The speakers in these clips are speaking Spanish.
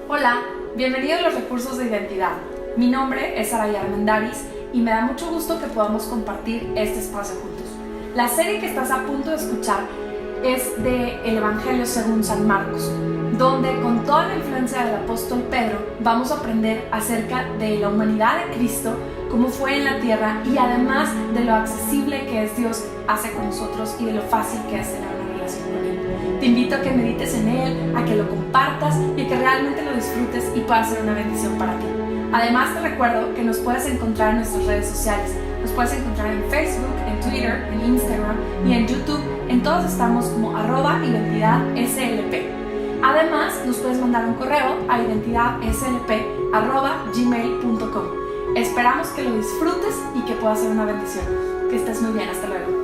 Hola, bienvenido a los recursos de identidad. Mi nombre es Araya Armendáriz y me da mucho gusto que podamos compartir este espacio juntos. La serie que estás a punto de escuchar es de El Evangelio según San Marcos, donde con toda la influencia del apóstol Pedro vamos a aprender acerca de la humanidad de Cristo, cómo fue en la tierra y además de lo accesible que es Dios hace con nosotros y de lo fácil que es tener una relación con Él. Te invito a que medites en Él, a que lo compartas y a que realmente lo disfrutes y pueda ser una bendición para ti. Además te recuerdo que nos puedes encontrar en nuestras redes sociales. Nos puedes encontrar en Facebook, en Twitter, en Instagram y en YouTube. En todos estamos como @identidadslp. Además, nos puedes mandar un correo a identidadslp@gmail.com. Esperamos que lo disfrutes y que pueda ser una bendición. Que estés muy bien, hasta luego.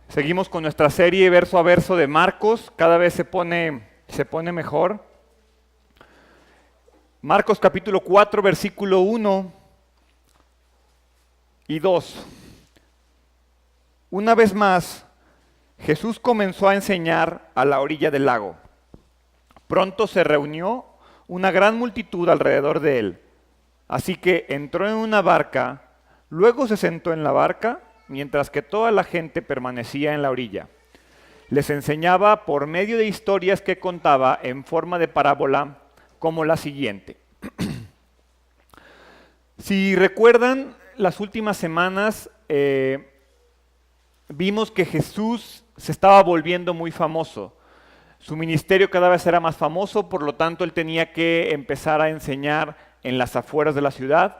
Seguimos con nuestra serie verso a verso de Marcos, cada vez se pone mejor. Marcos capítulo 4, versículo 1 y 2. Una vez más, Jesús comenzó a enseñar a la orilla del lago. Pronto se reunió una gran multitud alrededor de él, así que entró en una barca, luego se sentó en la barca, mientras que toda la gente permanecía en la orilla. Les enseñaba por medio de historias que contaba en forma de parábola, como la siguiente. Si recuerdan, las últimas semanas vimos que Jesús se estaba volviendo muy famoso. Su ministerio cada vez era más famoso, por lo tanto él tenía que empezar a enseñar en las afueras de la ciudad,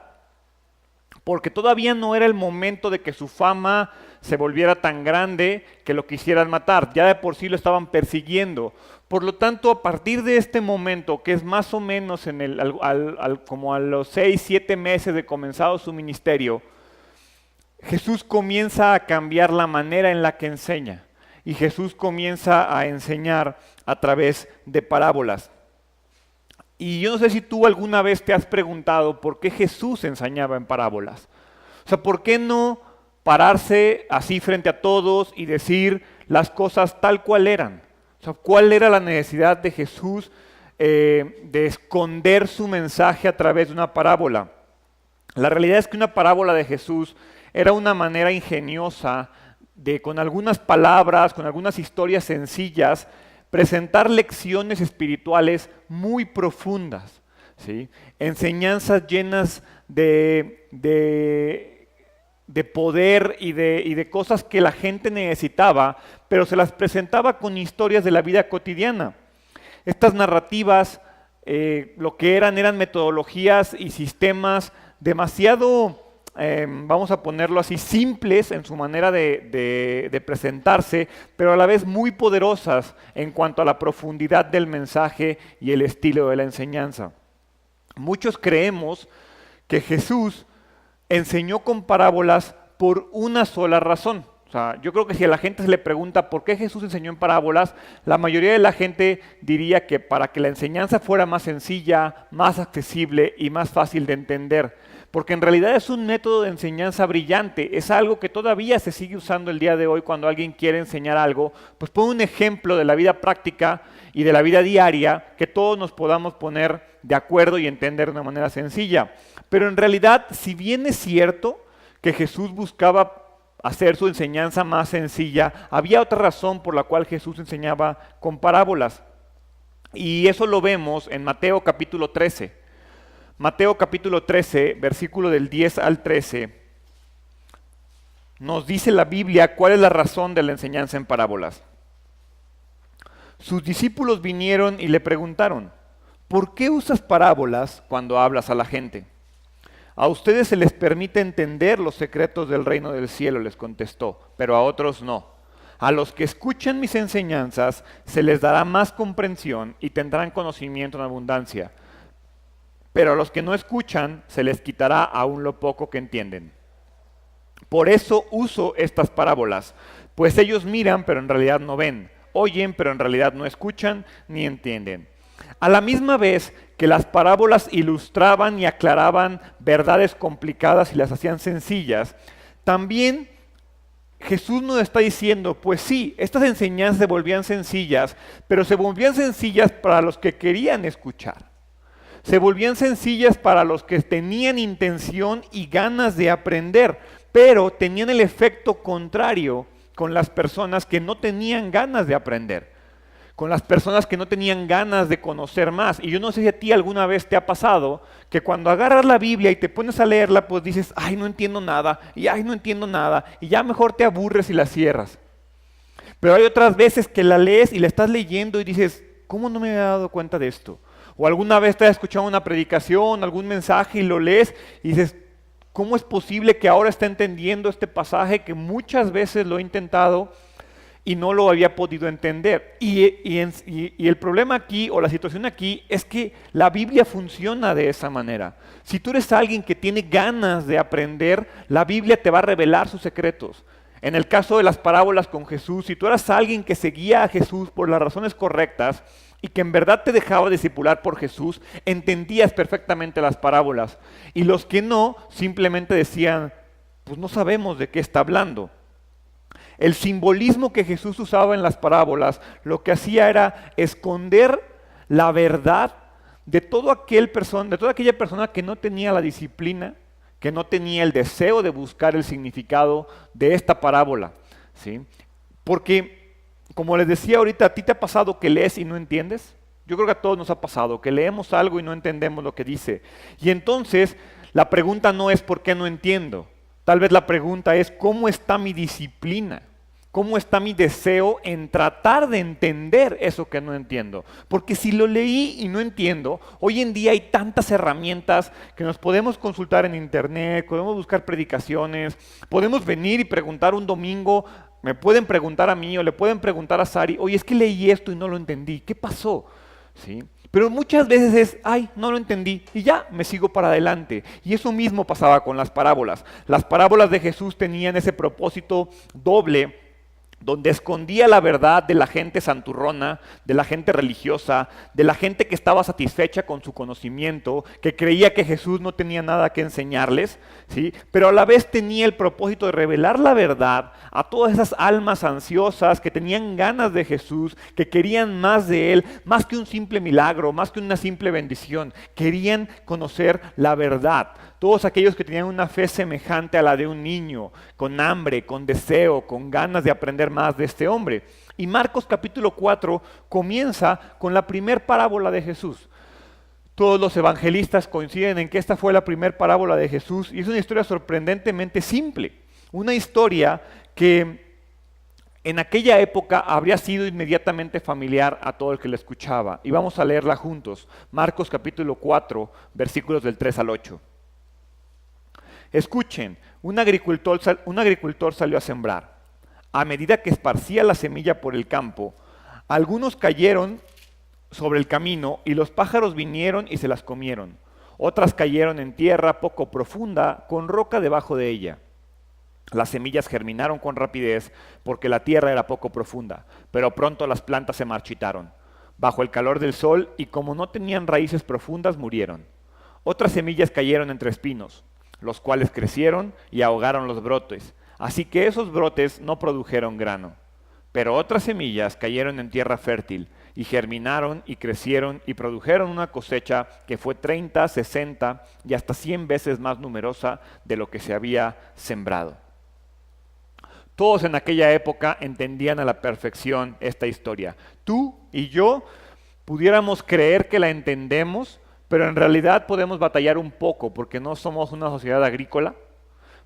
porque todavía no era el momento de que su fama se volviera tan grande que lo quisieran matar. Ya de por sí lo estaban persiguiendo. Por lo tanto, a partir de este momento, que es más o menos como a los 6, 7 meses de comenzado su ministerio, Jesús comienza a cambiar la manera en la que enseña. Y Jesús comienza a enseñar a través de parábolas. Y yo no sé si tú alguna vez te has preguntado por qué Jesús enseñaba en parábolas. O sea, ¿por qué no pararse así frente a todos y decir las cosas tal cual eran? O sea, ¿cuál era la necesidad de Jesús de esconder su mensaje a través de una parábola? La realidad es que una parábola de Jesús era una manera ingeniosa de, con algunas palabras, con algunas historias sencillas, presentar lecciones espirituales muy profundas, ¿sí? Enseñanzas llenas de poder y de cosas que la gente necesitaba, pero se las presentaba con historias de la vida cotidiana. Estas narrativas lo que eran metodologías y sistemas demasiado, vamos a ponerlo así, simples en su manera de presentarse, pero a la vez muy poderosas en cuanto a la profundidad del mensaje y el estilo de la enseñanza. Muchos creemos que Jesús enseñó con parábolas por una sola razón. O sea, yo creo que si a la gente se le pregunta por qué Jesús enseñó en parábolas, la mayoría de la gente diría que para que la enseñanza fuera más sencilla, más accesible y más fácil de entender. Porque en realidad es un método de enseñanza brillante, es algo que todavía se sigue usando el día de hoy cuando alguien quiere enseñar algo, pues pone un ejemplo de la vida práctica y de la vida diaria que todos nos podamos poner de acuerdo y entender de una manera sencilla. Pero en realidad, si bien es cierto que Jesús buscaba hacer su enseñanza más sencilla, había otra razón por la cual Jesús enseñaba con parábolas. Y eso lo vemos en Mateo capítulo 13. Mateo capítulo 13, versículo del 10 al 13, nos dice la Biblia cuál es la razón de la enseñanza en parábolas. Sus discípulos vinieron y le preguntaron, ¿por qué usas parábolas cuando hablas a la gente? A ustedes se les permite entender los secretos del reino del cielo, les contestó, pero a otros no. A los que escuchan mis enseñanzas se les dará más comprensión y tendrán conocimiento en abundancia. Pero a los que no escuchan se les quitará aún lo poco que entienden. Por eso uso estas parábolas, pues ellos miran pero en realidad no ven, oyen pero en realidad no escuchan ni entienden. A la misma vez que las parábolas ilustraban y aclaraban verdades complicadas y las hacían sencillas, también Jesús nos está diciendo, pues sí, estas enseñanzas se volvían sencillas, pero se volvían sencillas para los que querían escuchar. Se volvían sencillas para los que tenían intención y ganas de aprender, pero tenían el efecto contrario con las personas que no tenían ganas de aprender, con las personas que no tenían ganas de conocer más. Y yo no sé si a ti alguna vez te ha pasado que cuando agarras la Biblia y te pones a leerla, pues dices, ay, no entiendo nada, y ay, no entiendo nada, y ya mejor te aburres y la cierras. Pero hay otras veces que la lees y la estás leyendo y dices, ¿cómo no me había dado cuenta de esto? O alguna vez te has escuchado una predicación, algún mensaje y lo lees y dices, ¿cómo es posible que ahora esté entendiendo este pasaje que muchas veces lo he intentado y no lo había podido entender? Y el problema aquí, o la situación aquí, es que la Biblia funciona de esa manera. Si tú eres alguien que tiene ganas de aprender, la Biblia te va a revelar sus secretos. En el caso de las parábolas con Jesús, si tú eras alguien que seguía a Jesús por las razones correctas, y que en verdad te dejaba discipular por Jesús, entendías perfectamente las parábolas. Y los que no, simplemente decían, pues no sabemos de qué está hablando. El simbolismo que Jesús usaba en las parábolas, lo que hacía era esconder la verdad de toda aquella persona que no tenía la disciplina, que no tenía el deseo de buscar el significado de esta parábola, ¿sí? Porque como les decía ahorita, ¿a ti te ha pasado que lees y no entiendes? Yo creo que a todos nos ha pasado, que leemos algo y no entendemos lo que dice. Y entonces, la pregunta no es ¿por qué no entiendo? Tal vez la pregunta es ¿cómo está mi disciplina? ¿Cómo está mi deseo en tratar de entender eso que no entiendo? Porque si lo leí y no entiendo, hoy en día hay tantas herramientas que nos podemos consultar en internet, podemos buscar predicaciones, podemos venir y preguntar un domingo. Me pueden preguntar a mí o le pueden preguntar a Sari, oye, es que leí esto y no lo entendí, ¿qué pasó? ¿Sí? Pero muchas veces es, ay, no lo entendí y ya me sigo para adelante. Y eso mismo pasaba con las parábolas. Las parábolas de Jesús tenían ese propósito doble, donde escondía la verdad de la gente santurrona, de la gente religiosa, de la gente que estaba satisfecha con su conocimiento, que creía que Jesús no tenía nada que enseñarles, ¿sí? Pero a la vez tenía el propósito de revelar la verdad a todas esas almas ansiosas que tenían ganas de Jesús, que querían más de Él, más que un simple milagro, más que una simple bendición, querían conocer la verdad. Todos aquellos que tenían una fe semejante a la de un niño, con hambre, con deseo, con ganas de aprender más de este hombre. Y Marcos capítulo 4 comienza con la primer parábola de Jesús. Todos los evangelistas coinciden en que esta fue la primer parábola de Jesús y es una historia sorprendentemente simple. Una historia que en aquella época habría sido inmediatamente familiar a todo el que la escuchaba. Y vamos a leerla juntos. Marcos capítulo 4, versículos del 3 al 8. Escuchen, un agricultor salió a sembrar. A medida que esparcía la semilla por el campo, algunos cayeron sobre el camino y los pájaros vinieron y se las comieron. Otras cayeron en tierra poco profunda, con roca debajo de ella. Las semillas germinaron con rapidez porque la tierra era poco profunda, pero pronto las plantas se marchitaron bajo el calor del sol y como no tenían raíces profundas murieron. Otras semillas cayeron entre espinos, los cuales crecieron y ahogaron los brotes, así que esos brotes no produjeron grano. Pero otras semillas cayeron en tierra fértil y germinaron y crecieron y produjeron una cosecha que fue 30, 60 y hasta 100 veces más numerosa de lo que se había sembrado. Todos en aquella época entendían a la perfección esta historia. Tú y yo pudiéramos creer que la entendemos, pero en realidad podemos batallar un poco porque no somos una sociedad agrícola,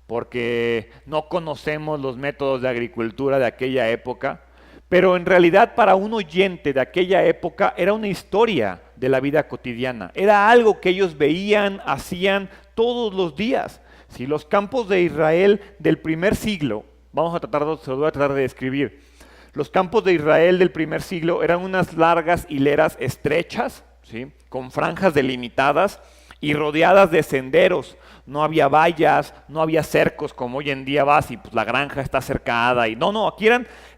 porque no conocemos los métodos de agricultura de aquella época, pero en realidad para un oyente de aquella época era una historia de la vida cotidiana, era algo que ellos veían, hacían todos los días. Si los campos de Israel del primer siglo, se lo voy a tratar de describir, los campos de Israel del primer siglo eran unas largas hileras estrechas, ¿sí?, con franjas delimitadas y rodeadas de senderos. No había vallas, no había cercos como hoy en día vas y pues la granja está cercada. Y no, aquí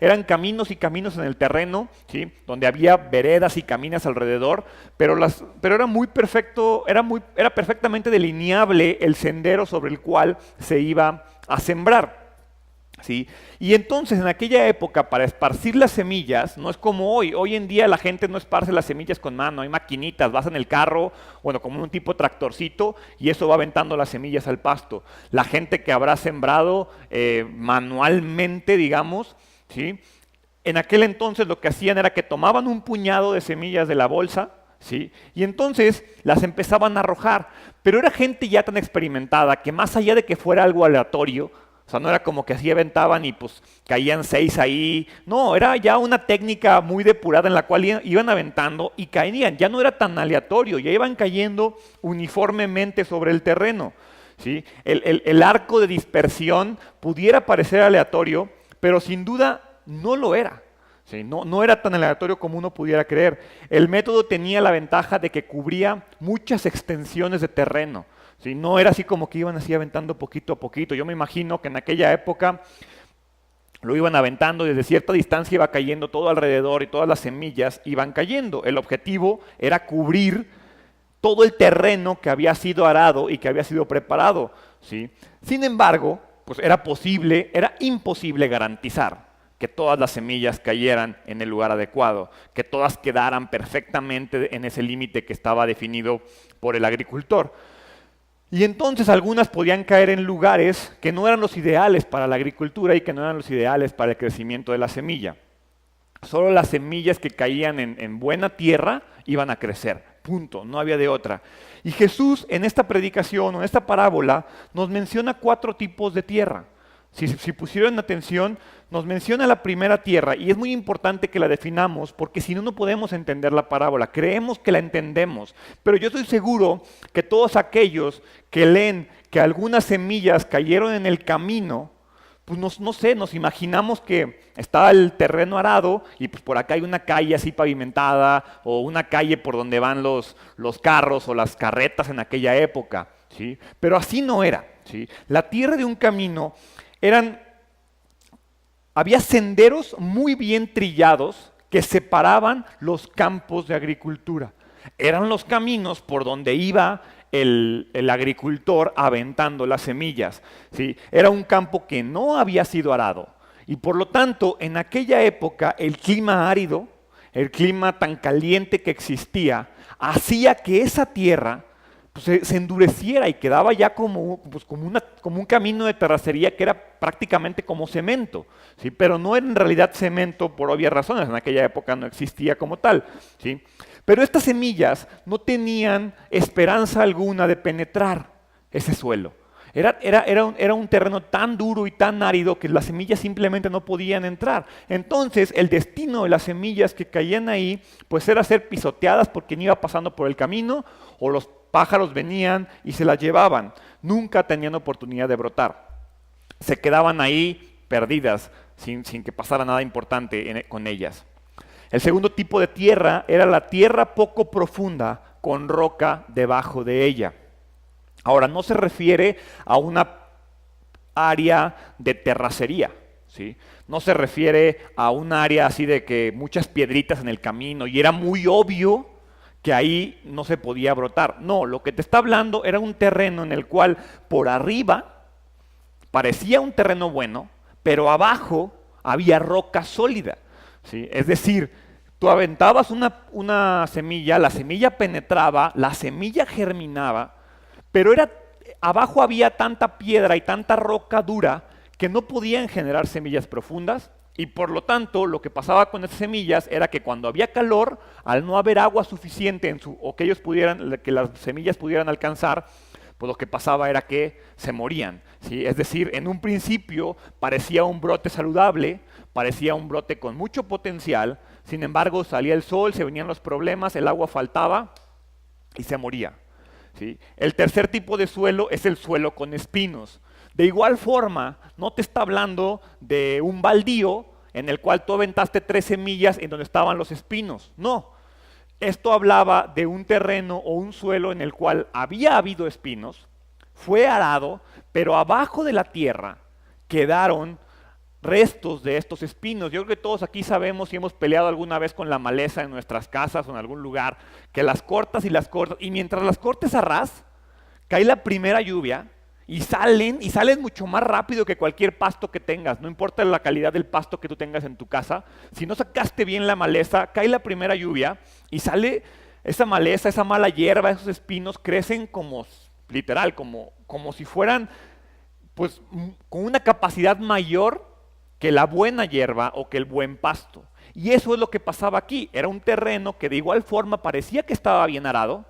eran caminos y caminos en el terreno, ¿sí?, donde había veredas y caminas alrededor, pero era muy perfecto, era perfectamente delineable el sendero sobre el cual se iba a sembrar. ¿sí? Y entonces en aquella época para esparcir las semillas, no es como hoy en día la gente no esparce las semillas con mano, hay maquinitas, vas en el carro, bueno, como un tipo tractorcito y eso va aventando las semillas al pasto. La gente que habrá sembrado manualmente, digamos, ¿sí? En aquel entonces lo que hacían era que tomaban un puñado de semillas de la bolsa, ¿sí? Y entonces las empezaban a arrojar, pero era gente ya tan experimentada que más allá de que fuera algo aleatorio, o sea, no era como que así aventaban y pues caían 6 ahí. No, era ya una técnica muy depurada en la cual iban aventando y caían. Ya no era tan aleatorio, ya iban cayendo uniformemente sobre el terreno, ¿sí? El arco de dispersión pudiera parecer aleatorio, pero sin duda no lo era. ¿Sí? No era tan aleatorio como uno pudiera creer. El método tenía la ventaja de que cubría muchas extensiones de terreno. ¿Sí? No era así como que iban así aventando poquito a poquito. Yo me imagino que en aquella época lo iban aventando y desde cierta distancia iba cayendo todo alrededor y todas las semillas iban cayendo. El objetivo era cubrir todo el terreno que había sido arado y que había sido preparado, ¿sí? Sin embargo, pues era imposible garantizar que todas las semillas cayeran en el lugar adecuado, que todas quedaran perfectamente en ese límite que estaba definido por el agricultor. Y entonces algunas podían caer en lugares que no eran los ideales para la agricultura y que no eran los ideales para el crecimiento de la semilla. Solo las semillas que caían en buena tierra iban a crecer, punto, no había de otra. Y Jesús en esta predicación o en esta parábola nos menciona 4 tipos de tierra. Si pusieron atención, nos menciona la primera tierra y es muy importante que la definamos porque si no, no podemos entender la parábola. Creemos que la entendemos, pero yo estoy seguro que todos aquellos que leen que algunas semillas cayeron en el camino, pues no sé, nos imaginamos que está el terreno arado y pues por acá hay una calle así pavimentada o una calle por donde van los carros o las carretas en aquella época, ¿sí? Pero así no era, ¿sí? La tierra de un camino había senderos muy bien trillados que separaban los campos de agricultura. Eran los caminos por donde iba el agricultor aventando las semillas, ¿sí? Era un campo que no había sido arado y por lo tanto en aquella época el clima árido, el clima tan caliente que existía, hacía que esa tierra pues, se endureciera y quedaba ya como un camino de terracería que era prácticamente como cemento, ¿sí? Pero no era en realidad cemento por obvias razones, en aquella época no existía como tal, ¿sí? Pero estas semillas no tenían esperanza alguna de penetrar ese suelo. Era un terreno tan duro y tan árido que las semillas simplemente no podían entrar. Entonces, el destino de las semillas que caían ahí, pues era ser pisoteadas por quien iba pasando por el camino, o los pájaros venían y se las llevaban. Nunca tenían oportunidad de brotar. Se quedaban ahí perdidas, sin que pasara nada importante con ellas. El segundo tipo de tierra era la tierra poco profunda con roca debajo de ella. Ahora, no se refiere a una área de terracería, ¿sí? No se refiere a un área así de que muchas piedritas en el camino y era muy obvio que ahí no se podía brotar. No, lo que te está hablando era un terreno en el cual por arriba parecía un terreno bueno, pero abajo había roca sólida, ¿sí? Es decir, tú aventabas una semilla, la semilla penetraba, la semilla germinaba, pero abajo había tanta piedra y tanta roca dura que no podían generar semillas profundas y por lo tanto lo que pasaba con esas semillas era que cuando había calor, al no haber agua suficiente o que las semillas pudieran alcanzar, pues lo que pasaba era que se morían, ¿sí? Es decir, en un principio parecía un brote saludable, parecía un brote con mucho potencial, sin embargo salía el sol, se venían los problemas, el agua faltaba y se moría, ¿sí? El tercer tipo de suelo es el suelo con espinos. De igual forma, no te está hablando de un baldío en el cual tú aventaste 3 semillas en donde estaban los espinos, no. Esto hablaba de un terreno o un suelo en el cual había habido espinos, fue arado, pero abajo de la tierra quedaron restos de estos espinos. Yo creo que todos aquí sabemos y hemos peleado alguna vez con la maleza en nuestras casas o en algún lugar, que las cortas y mientras las cortes a ras, cae la primera lluvia y salen mucho más rápido que cualquier pasto que tengas. No importa la calidad del pasto que tú tengas en tu casa. Si no sacaste bien la maleza, cae la primera lluvia y sale esa maleza, esa mala hierba, esos espinos crecen como, literal, como si fueran pues con una capacidad mayor que la buena hierba o que el buen pasto. Y eso es lo que pasaba aquí. Era un terreno que de igual forma parecía que estaba bien arado,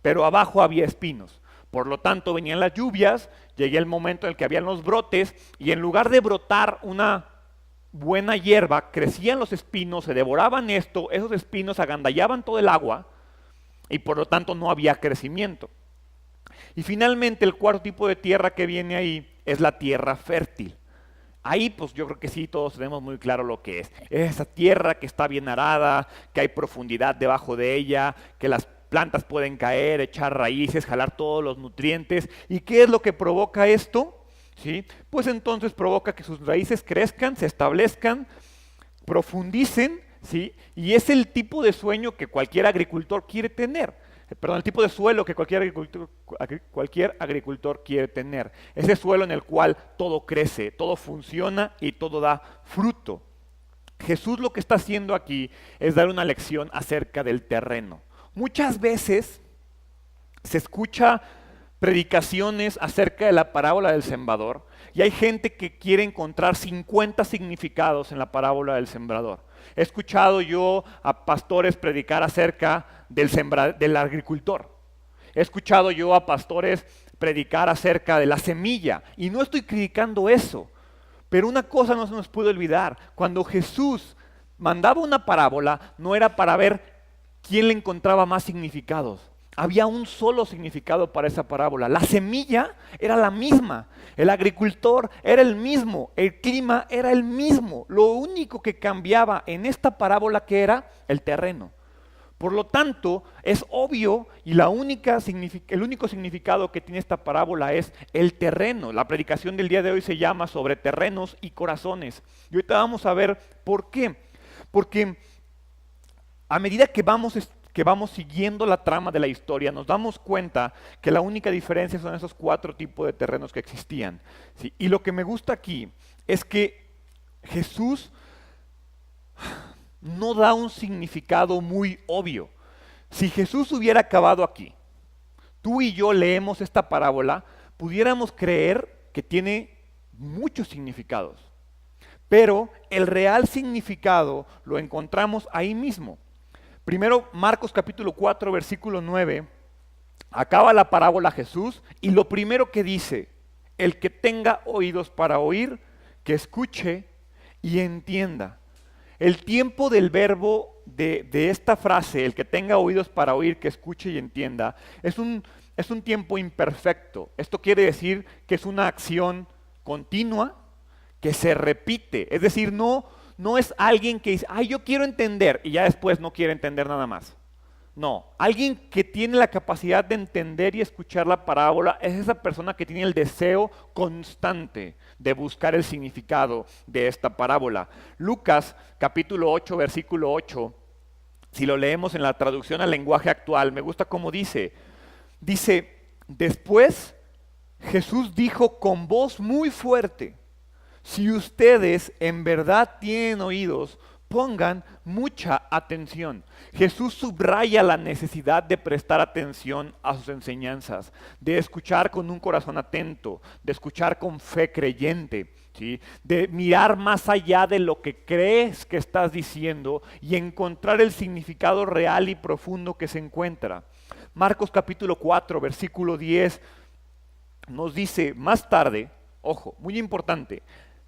pero abajo había espinos. Por lo tanto, venían las lluvias, llegué el momento en el que habían los brotes, y en lugar de brotar una buena hierba, crecían los espinos, se devoraban esto, esos espinos agandallaban todo el agua, y por lo tanto no había crecimiento. Y finalmente el cuarto tipo de tierra que viene ahí es la tierra fértil. Ahí pues yo creo que sí, todos tenemos muy claro lo que es. Es esa tierra que está bien arada, que hay profundidad debajo de ella, que las plantas pueden caer, echar raíces, jalar todos los nutrientes. ¿Y qué es lo que provoca esto? ¿Sí? Pues entonces provoca que sus raíces crezcan, se establezcan, profundicen, ¿sí? Y es el tipo de sueño que cualquier agricultor quiere tener. El tipo de suelo que cualquier agricultor quiere tener. Ese suelo en el cual todo crece, todo funciona y todo da fruto. Jesús lo que está haciendo aquí es dar una lección acerca del terreno. Muchas veces se escucha predicaciones acerca de la parábola del sembrador y hay gente que quiere encontrar 50 significados en la parábola del sembrador. He escuchado yo a pastores predicar acerca del agricultor. He escuchado yo a pastores predicar acerca de la semilla y no estoy criticando eso, pero una cosa no se nos puede olvidar. Cuando Jesús mandaba una parábola no era para ver quién le encontraba más significados. Había un solo significado para esa parábola. La semilla era la misma, el agricultor era el mismo, el clima era el mismo. Lo único que cambiaba en esta parábola que era el terreno. Por lo tanto, es obvio y el único significado que tiene esta parábola es el terreno. La predicación del día de hoy se llama sobre terrenos y corazones. Y ahorita vamos a ver por qué. Porque a medida que vamos siguiendo la trama de la historia, nos damos cuenta que la única diferencia son esos 4 tipos de terrenos que existían. ¿Sí? Y lo que me gusta aquí es que Jesús no da un significado muy obvio. Si Jesús hubiera acabado aquí, tú y yo leemos esta parábola, pudiéramos creer que tiene muchos significados. Pero el real significado lo encontramos ahí mismo. Primero, Marcos capítulo 4, versículo 9, acaba la parábola Jesús y lo primero que dice, el que tenga oídos para oír, que escuche y entienda. El tiempo del verbo de esta frase, el que tenga oídos para oír, que escuche y entienda, es un tiempo imperfecto. Esto quiere decir que es una acción continua que se repite. Es decir, no es alguien que dice, ay, yo quiero entender, y ya después no quiere entender nada más. No, alguien que tiene la capacidad de entender y escuchar la parábola es esa persona que tiene el deseo constante de buscar el significado de esta parábola. Lucas capítulo 8, versículo 8, si lo leemos en la traducción al lenguaje actual, me gusta cómo dice, después Jesús dijo con voz muy fuerte, si ustedes en verdad tienen oídos, pongan mucha atención. Jesús subraya la necesidad de prestar atención a sus enseñanzas, de escuchar con un corazón atento, de escuchar con fe creyente, ¿sí? De mirar más allá de lo que crees que estás diciendo y encontrar el significado real y profundo que se encuentra. Marcos capítulo 4, versículo 10 nos dice más tarde, ojo, muy importante,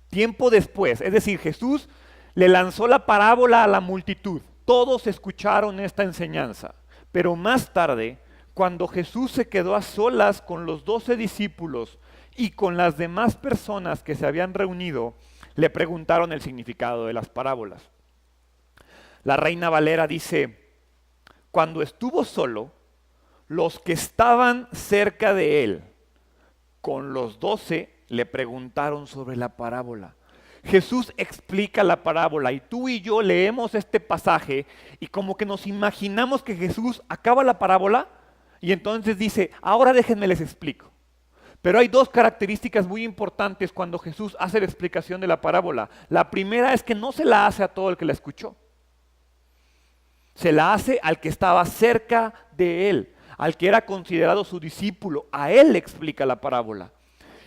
tiempo después, es decir, Jesús le lanzó la parábola a la multitud. Todos escucharon esta enseñanza. Pero más tarde, cuando Jesús se quedó a solas con los 12 discípulos y con las demás personas que se habían reunido, le preguntaron el significado de las parábolas. La Reina Valera dice, cuando estuvo solo, los que estaban cerca de él, con los 12, le preguntaron sobre la parábola. Jesús explica la parábola y tú y yo leemos este pasaje y como que nos imaginamos que Jesús acaba la parábola y entonces dice, ahora déjenme les explico. Pero hay dos características muy importantes cuando Jesús hace la explicación de la parábola. La primera es que no se la hace a todo el que la escuchó. Se la hace al que estaba cerca de él, al que era considerado su discípulo. A él le explica la parábola.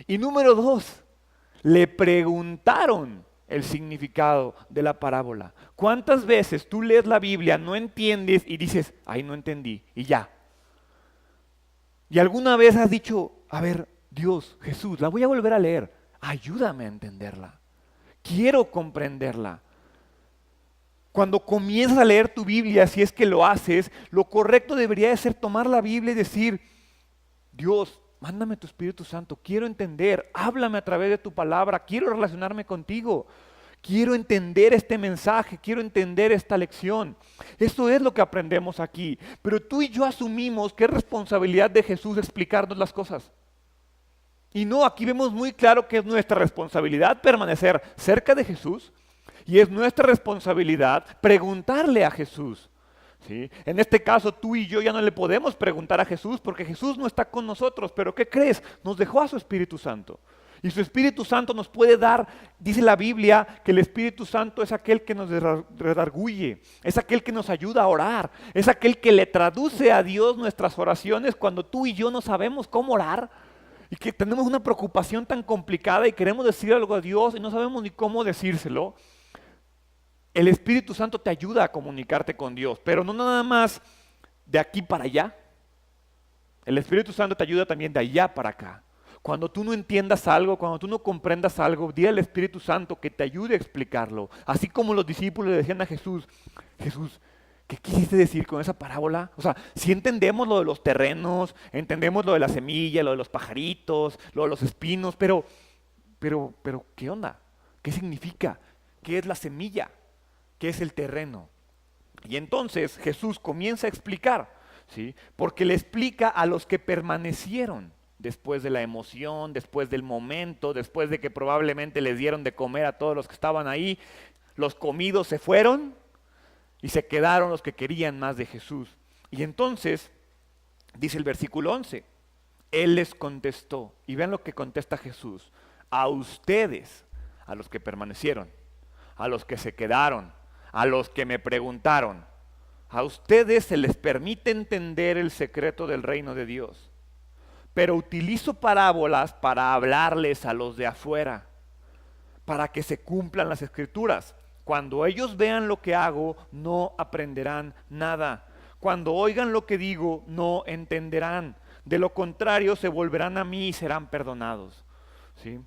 Y número dos, le preguntaron el significado de la parábola. ¿Cuántas veces tú lees la Biblia, no entiendes y dices, ay, no entendí, y ya? Y alguna vez has dicho, a ver, Dios, Jesús, la voy a volver a leer, ayúdame a entenderla, quiero comprenderla. Cuando comienzas a leer tu Biblia, si es que lo haces, lo correcto debería de ser tomar la Biblia y decir, Dios, mándame tu Espíritu Santo, quiero entender, háblame a través de tu palabra, quiero relacionarme contigo, quiero entender este mensaje, quiero entender esta lección. Eso es lo que aprendemos aquí. Pero tú y yo asumimos que es responsabilidad de Jesús explicarnos las cosas. Y no, aquí vemos muy claro que es nuestra responsabilidad permanecer cerca de Jesús y es nuestra responsabilidad preguntarle a Jesús. ¿Sí? En este caso tú y yo ya no le podemos preguntar a Jesús porque Jesús no está con nosotros, pero ¿qué crees? Nos dejó a su Espíritu Santo. Y su Espíritu Santo nos puede dar, dice la Biblia, que el Espíritu Santo es aquel que nos redarguye, es aquel que nos ayuda a orar, es aquel que le traduce a Dios nuestras oraciones cuando tú y yo no sabemos cómo orar y que tenemos una preocupación tan complicada y queremos decir algo a Dios y no sabemos ni cómo decírselo. El Espíritu Santo te ayuda a comunicarte con Dios, pero no nada más de aquí para allá. El Espíritu Santo te ayuda también de allá para acá. Cuando tú no entiendas algo, cuando tú no comprendas algo, dile al Espíritu Santo que te ayude a explicarlo. Así como los discípulos le decían a Jesús, Jesús, ¿qué quisiste decir con esa parábola? O sea, sí entendemos lo de los terrenos, entendemos lo de la semilla, lo de los pajaritos, lo de los espinos, pero, ¿qué onda? ¿Qué significa? ¿Qué es la semilla? ¿Qué es el terreno? Y entonces Jesús comienza a explicar, ¿sí? Porque le explica a los que permanecieron después de la emoción, después del momento, después de que probablemente les dieron de comer a todos los que estaban ahí. Los comidos se fueron y se quedaron los que querían más de Jesús. Y entonces, dice el versículo 11, Él les contestó, y vean lo que contesta Jesús, a ustedes, a los que permanecieron, a los que se quedaron, a los que me preguntaron, a ustedes se les permite entender el secreto del reino de Dios, pero utilizo parábolas para hablarles a los de afuera, para que se cumplan las escrituras. Cuando ellos vean lo que hago, no aprenderán nada. Cuando oigan lo que digo, no entenderán. De lo contrario, se volverán a mí y serán perdonados. ¿Sí?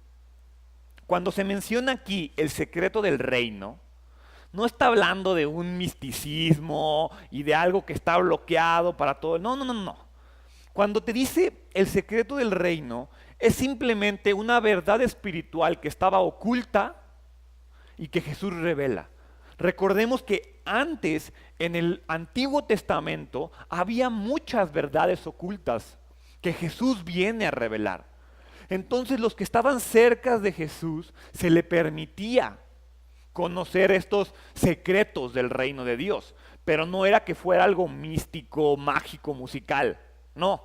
Cuando se menciona aquí el secreto del reino, no está hablando de un misticismo y de algo que está bloqueado para todo. No. Cuando te dice el secreto del reino, es simplemente una verdad espiritual que estaba oculta y que Jesús revela. Recordemos que antes, en el Antiguo Testamento, había muchas verdades ocultas que Jesús viene a revelar. Entonces los que estaban cerca de Jesús se le permitía conocer estos secretos del reino de Dios, pero no era que fuera algo místico, mágico, musical, no,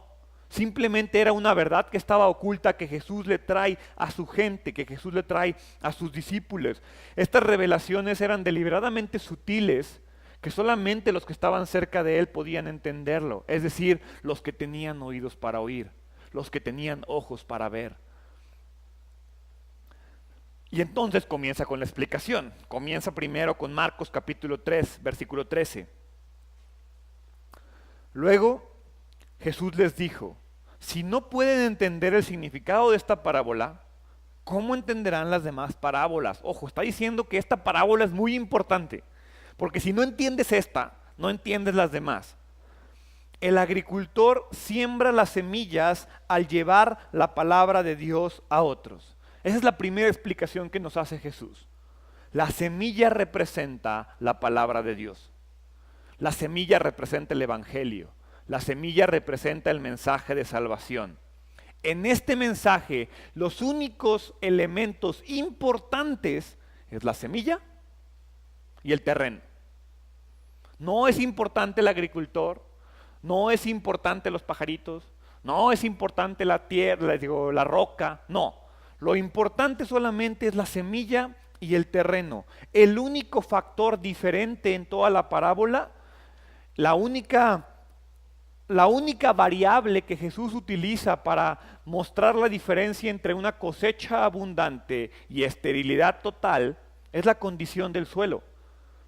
simplemente era una verdad que estaba oculta que Jesús le trae a su gente, que Jesús le trae a sus discípulos. Estas revelaciones eran deliberadamente sutiles, que solamente los que estaban cerca de él podían entenderlo, es decir, los que tenían oídos para oír, los que tenían ojos para ver. Y entonces comienza con la explicación. Comienza primero con Marcos capítulo 3, versículo 13. Luego Jesús les dijo, si no pueden entender el significado de esta parábola, ¿cómo entenderán las demás parábolas? Ojo, está diciendo que esta parábola es muy importante, porque si no entiendes esta, no entiendes las demás. El agricultor siembra las semillas al llevar la palabra de Dios a otros. Esa es la primera explicación que nos hace Jesús. La semilla representa la palabra de Dios. La semilla representa el evangelio. La semilla representa el mensaje de salvación. En este mensaje, los únicos elementos importantes es la semilla y el terreno. No es importante el agricultor, no es importante los pajaritos, No es importante la tierra, la roca, no. Lo importante solamente es la semilla y el terreno. El único factor diferente en toda la parábola, la única variable que Jesús utiliza para mostrar la diferencia entre una cosecha abundante y esterilidad total es la condición del suelo.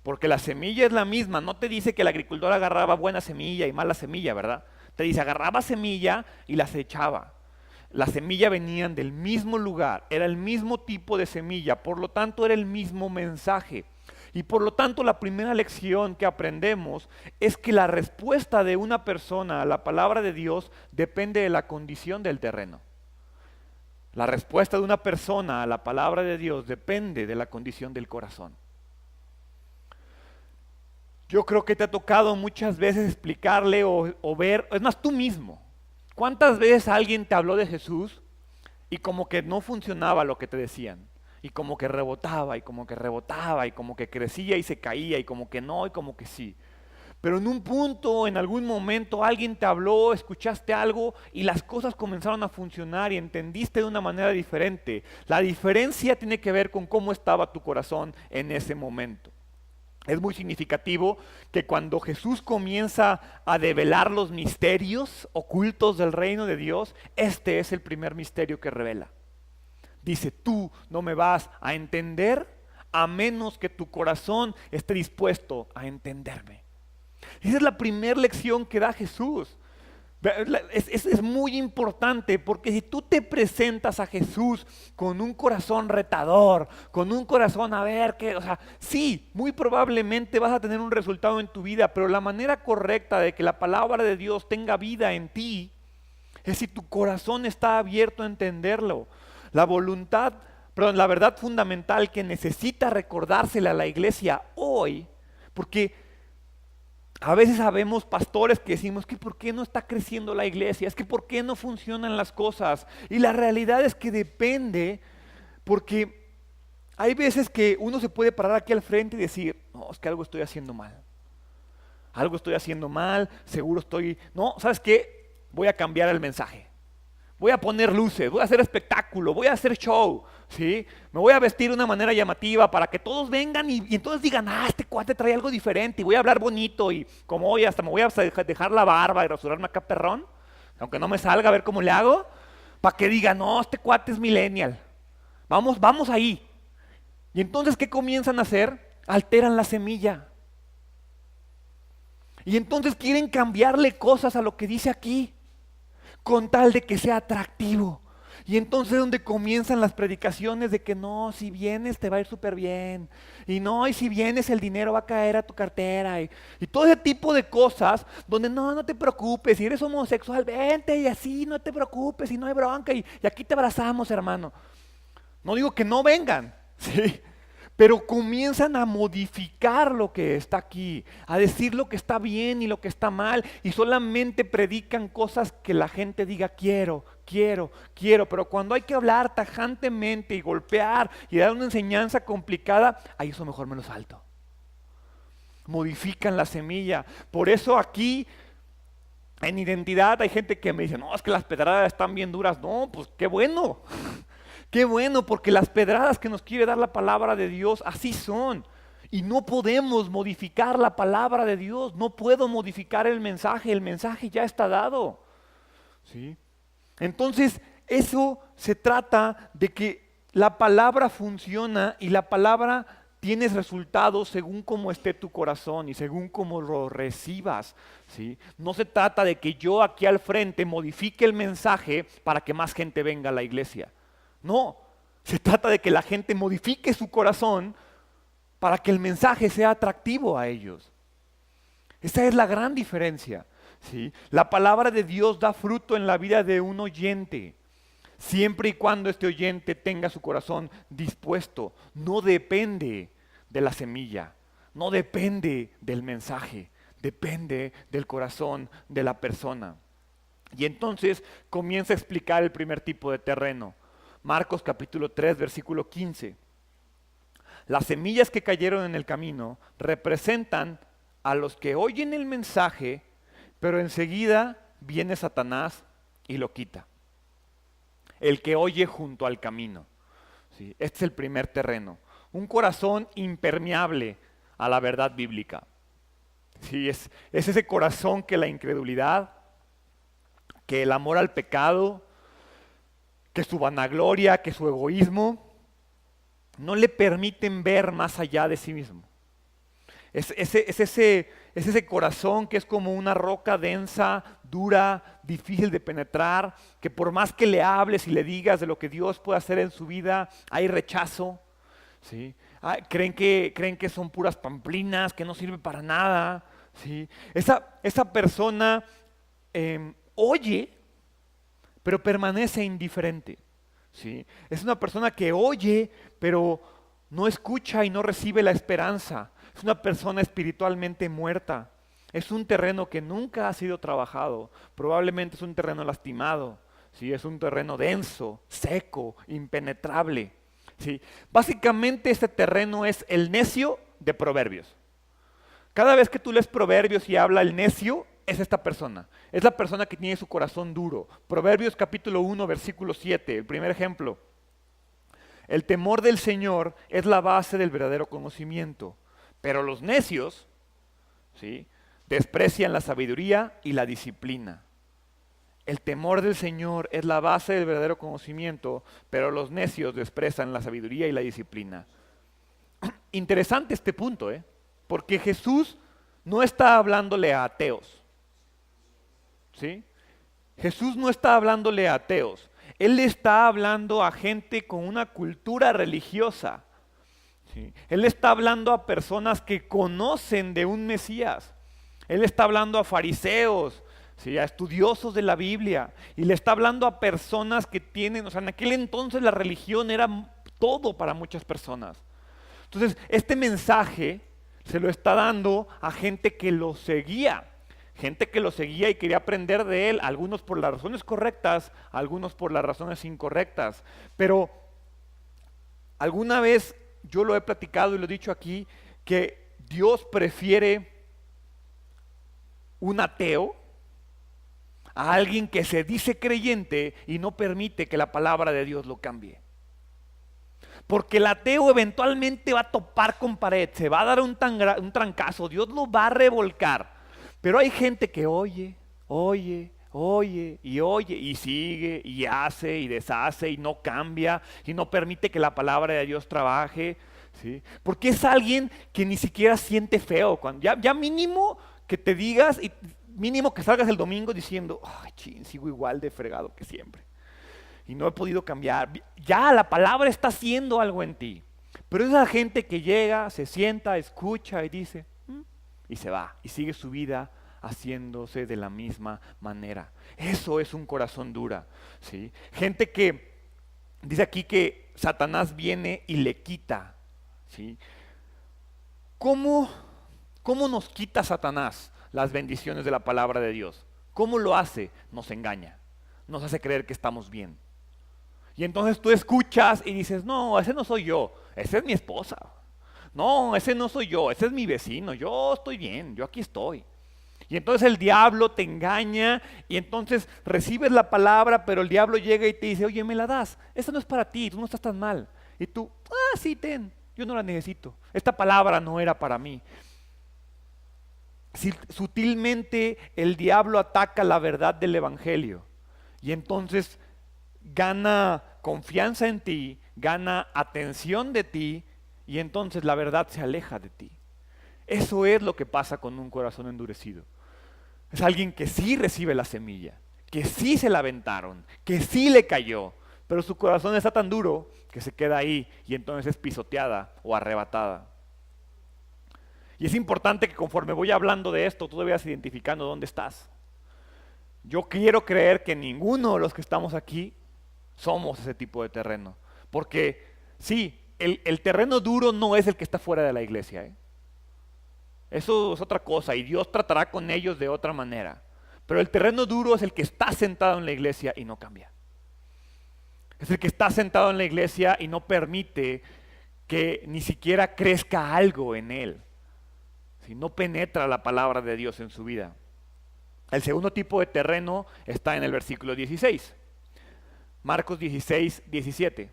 Porque la semilla es la misma, no te dice que el agricultor agarraba buena semilla y mala semilla, ¿verdad? Te dice, agarraba semilla y las echaba. La semilla venían del mismo lugar, era el mismo tipo de semilla, por lo tanto era el mismo mensaje. Y por lo tanto la primera lección que aprendemos es que la respuesta de una persona a la palabra de Dios depende de la condición del terreno. La respuesta de una persona a la palabra de Dios depende de la condición del corazón. Yo creo que te ha tocado muchas veces explicarle o ver, es más tú mismo. ¿Cuántas veces alguien te habló de Jesús y como que no funcionaba lo que te decían? Y como que rebotaba, y como que rebotaba, y como que crecía y se caía, y como que no, y como que sí. Pero en un punto, en algún momento, alguien te habló, escuchaste algo y las cosas comenzaron a funcionar y entendiste de una manera diferente. La diferencia tiene que ver con cómo estaba tu corazón en ese momento. Es muy significativo que cuando Jesús comienza a develar los misterios ocultos del reino de Dios, este es el primer misterio que revela. Dice, tú no me vas a entender a menos que tu corazón esté dispuesto a entenderme. Esa es la primera lección que da Jesús. Es muy importante porque si tú te presentas a Jesús con un corazón retador, con un corazón sí, muy probablemente vas a tener un resultado en tu vida, pero la manera correcta de que la palabra de Dios tenga vida en ti es si tu corazón está abierto a entenderlo. La verdad fundamental que necesita recordársela a la iglesia hoy, porque a veces sabemos pastores que decimos que ¿por qué no está creciendo la iglesia? Es que ¿por qué no funcionan las cosas? Y la realidad es que depende, porque hay veces que uno se puede parar aquí al frente y decir, no, es que algo estoy haciendo mal. Algo estoy haciendo mal, seguro estoy... No, ¿sabes qué? Voy a cambiar el mensaje. Voy a poner luces, voy a hacer espectáculo, voy a hacer show, ¿sí? Me voy a vestir de una manera llamativa para que todos vengan y entonces digan, este cuate trae algo diferente y voy a hablar bonito y como hoy hasta me voy a dejar la barba y rasurarme acá perrón, aunque no me salga a ver cómo le hago, para que digan, no, este cuate es millennial. Vamos ahí. Y entonces, ¿qué comienzan a hacer? Alteran la semilla. Y entonces quieren cambiarle cosas a lo que dice aquí, con tal de que sea atractivo. Y entonces es donde comienzan las predicaciones de que no, si vienes te va a ir súper bien. Y no, y si vienes el dinero va a caer a tu cartera. Y todo ese tipo de cosas donde no te preocupes, si eres homosexual, vente y así, no te preocupes y no hay bronca. Y aquí te abrazamos, hermano. No digo que no vengan, ¿sí? Pero comienzan a modificar lo que está aquí, a decir lo que está bien y lo que está mal, y solamente predican cosas que la gente diga quiero, pero cuando hay que hablar tajantemente y golpear y dar una enseñanza complicada, ahí eso mejor me lo salto. Modifican la semilla. Por eso aquí en identidad hay gente que me dice, no, es que las pedradas están bien duras. No, pues qué bueno. Qué bueno, porque las pedradas que nos quiere dar la palabra de Dios así son. Y no podemos modificar la palabra de Dios, no puedo modificar el mensaje ya está dado. ¿Sí? Entonces, eso se trata de que la palabra funciona y la palabra tienes resultados según cómo esté tu corazón y según cómo lo recibas. ¿Sí? No se trata de que yo aquí al frente modifique el mensaje para que más gente venga a la iglesia. No, se trata de que la gente modifique su corazón para que el mensaje sea atractivo a ellos. Esa es la gran diferencia, ¿sí? La palabra de Dios da fruto en la vida de un oyente, siempre y cuando este oyente tenga su corazón dispuesto. No depende de la semilla, no depende del mensaje, depende del corazón de la persona. Y entonces comienza a explicar el primer tipo de terreno. Marcos capítulo 3, versículo 15. Las semillas que cayeron en el camino representan a los que oyen el mensaje, pero enseguida viene Satanás y lo quita. El que oye junto al camino. ¿Sí? Este es el primer terreno. Un corazón impermeable a la verdad bíblica. ¿Sí? Es ese corazón que la incredulidad, que el amor al pecado, que su vanagloria, que su egoísmo, no le permiten ver más allá de sí mismo. Es ese corazón que es como una roca densa, dura, difícil de penetrar, que por más que le hables y le digas de lo que Dios puede hacer en su vida, hay rechazo. ¿Sí? Creen que son puras pamplinas, que no sirve para nada. ¿Sí? Esa persona oye, pero permanece indiferente. ¿Sí? Es una persona que oye, pero no escucha y no recibe la esperanza. Es una persona espiritualmente muerta. Es un terreno que nunca ha sido trabajado. Probablemente es un terreno lastimado. ¿Sí? Es un terreno denso, seco, impenetrable. ¿Sí? Básicamente este terreno es el necio de Proverbios. Cada vez que tú lees Proverbios y habla el necio, es esta persona. Es la persona que tiene su corazón duro. Proverbios capítulo 1, versículo 7, el primer ejemplo. El temor del Señor es la base del verdadero conocimiento, pero los necios, ¿sí?, desprecian la sabiduría y la disciplina. El temor del Señor es la base del verdadero conocimiento, pero los necios desprecian la sabiduría y la disciplina. Interesante este punto, porque Jesús no está hablándole a ateos. ¿Sí? Jesús no está hablándole a ateos. Él está hablando a gente con una cultura religiosa. ¿Sí? Él está hablando a personas que conocen de un Mesías. Él está hablando a fariseos, ¿sí?, a estudiosos de la Biblia. Y le está hablando a personas que tienen, en aquel entonces la religión era todo para muchas personas. Entonces, este mensaje se lo está dando a gente que lo seguía. Gente que lo seguía y quería aprender de él, algunos por las razones correctas, algunos por las razones incorrectas. Pero alguna vez yo lo he platicado y lo he dicho aquí, que Dios prefiere un ateo a alguien que se dice creyente y no permite que la palabra de Dios lo cambie. Porque el ateo eventualmente va a topar con pared, se va a dar un trancazo, Dios lo va a revolcar. Pero hay gente que oye y sigue y hace y deshace y no cambia y no permite que la palabra de Dios trabaje, ¿sí? Porque es alguien que ni siquiera siente feo. Cuando ya mínimo que te digas y mínimo que salgas el domingo diciendo, ay, chin, sigo igual de fregado que siempre y no he podido cambiar. Ya la palabra está haciendo algo en ti. Pero esa gente que llega, se sienta, escucha y dice, y se va y sigue su vida haciéndose de la misma manera. Eso es un corazón dura, ¿sí? Gente que dice aquí que Satanás viene y le quita, ¿sí? ¿Cómo nos quita Satanás las bendiciones de la palabra de Dios? ¿Cómo lo hace? Nos engaña, nos hace creer que estamos bien. Y entonces tú escuchas y dices, no, ese no soy yo, esa es mi esposa. No, ese no soy yo, ese es mi vecino, yo estoy bien, yo aquí estoy. Y entonces el diablo te engaña y entonces recibes la palabra, pero el diablo llega y te dice, oye, me la das, esta no es para ti, tú no estás tan mal. Y tú, sí, ten, yo no la necesito, esta palabra no era para mí. Sutilmente el diablo ataca la verdad del evangelio y entonces gana confianza en ti, gana atención de ti y entonces la verdad se aleja de ti. Eso es lo que pasa con un corazón endurecido. Es alguien que sí recibe la semilla, que sí se la aventaron, que sí le cayó, pero su corazón está tan duro que se queda ahí y entonces es pisoteada o arrebatada. Y es importante que conforme voy hablando de esto, tú vayas identificando dónde estás. Yo quiero creer que ninguno de los que estamos aquí somos ese tipo de terreno. Porque sí, el terreno duro no es el que está fuera de la iglesia, Eso es otra cosa y Dios tratará con ellos de otra manera. Pero el terreno duro es el que está sentado en la iglesia y no cambia. Es el que está sentado en la iglesia y no permite que ni siquiera crezca algo en él. Si no penetra la palabra de Dios en su vida. El segundo tipo de terreno está en el versículo 16. Marcos 16, 17.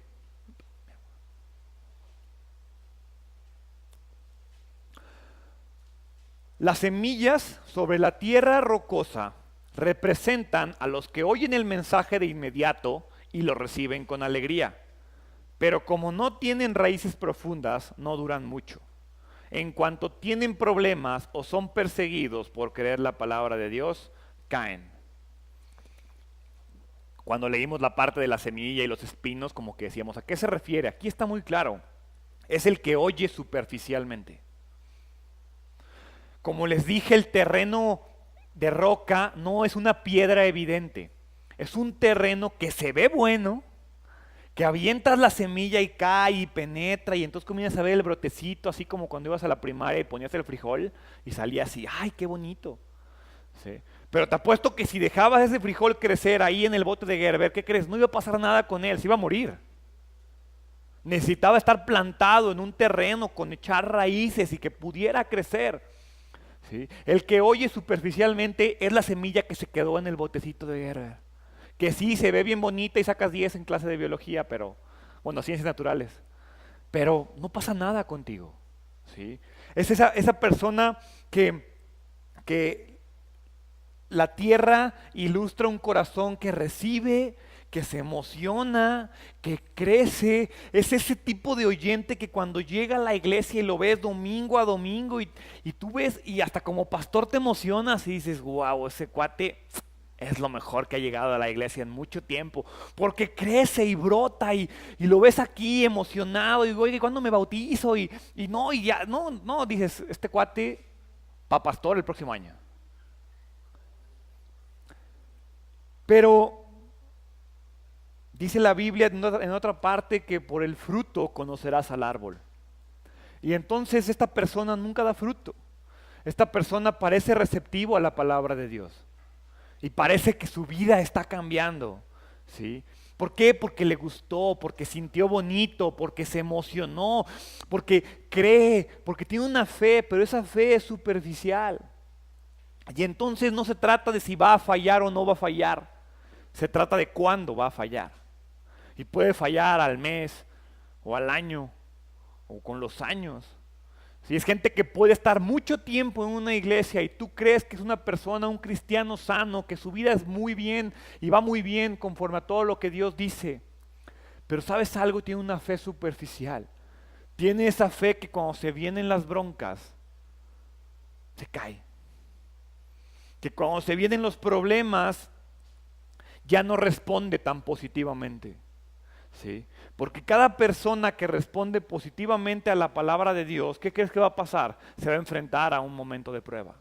Las semillas sobre la tierra rocosa representan a los que oyen el mensaje de inmediato y lo reciben con alegría. Pero como no tienen raíces profundas, no duran mucho. En cuanto tienen problemas o son perseguidos por creer la palabra de Dios, caen. Cuando leímos la parte de la semilla y los espinos, como que decíamos, ¿a qué se refiere? Aquí está muy claro. Es el que oye superficialmente. Como les dije, el terreno de roca no es una piedra evidente. Es un terreno que se ve bueno, que avientas la semilla y cae y penetra y entonces comienzas a ver el brotecito, así como cuando ibas a la primaria y ponías el frijol y salía así, ¡ay, qué bonito! ¿Sí? Pero te apuesto que si dejabas ese frijol crecer ahí en el bote de Gerber, ¿qué crees? No iba a pasar nada con él, se iba a morir. Necesitaba estar plantado en un terreno con echar raíces y que pudiera crecer. ¿Sí? El que oye superficialmente es la semilla que se quedó en el botecito de Gerber. Que sí, se ve bien bonita y sacas 10 en clase de biología, pero, bueno, ciencias naturales. Pero no pasa nada contigo. ¿Sí? Es esa persona que la tierra ilustra un corazón que recibe, que se emociona, que crece. Es ese tipo de oyente que cuando llega a la iglesia y lo ves domingo a domingo y tú ves y hasta como pastor te emocionas y dices, wow, ese cuate es lo mejor que ha llegado a la iglesia en mucho tiempo, porque crece y brota y lo ves aquí emocionado y oye, ¿cuándo me bautizo? Y ya, no, dices, este cuate va pastor el próximo año. Pero dice la Biblia en otra parte que por el fruto conocerás al árbol. Y entonces esta persona nunca da fruto. Esta persona parece receptivo a la palabra de Dios. Y parece que su vida está cambiando, ¿sí? ¿Por qué? Porque le gustó, porque sintió bonito, porque se emocionó, porque cree, porque tiene una fe, pero esa fe es superficial. Y entonces no se trata de si va a fallar o no va a fallar, se trata de cuándo va a fallar. Y puede fallar al mes, o al año, o con los años. Si es gente que puede estar mucho tiempo en una iglesia y tú crees que es una persona, un cristiano sano, que su vida es muy bien y va muy bien conforme a todo lo que Dios dice. Pero ¿sabes algo? Tiene una fe superficial. Tiene esa fe que cuando se vienen las broncas, se cae. Que cuando se vienen los problemas, ya no responde tan positivamente. ¿Sí? Porque cada persona que responde positivamente a la palabra de Dios, ¿qué crees que va a pasar? Se va a enfrentar a un momento de prueba.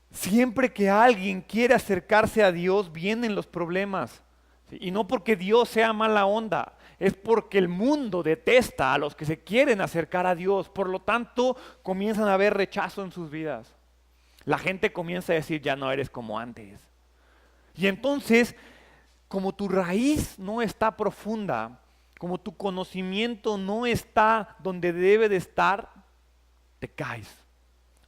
Siempre que alguien quiere acercarse a Dios, vienen los problemas. ¿Sí? Y no porque Dios sea mala onda, es porque el mundo detesta a los que se quieren acercar a Dios. Por lo tanto, comienzan a haber rechazo en sus vidas. La gente comienza a decir, ya no eres como antes. Y entonces, como tu raíz no está profunda, como tu conocimiento no está donde debe de estar, te caes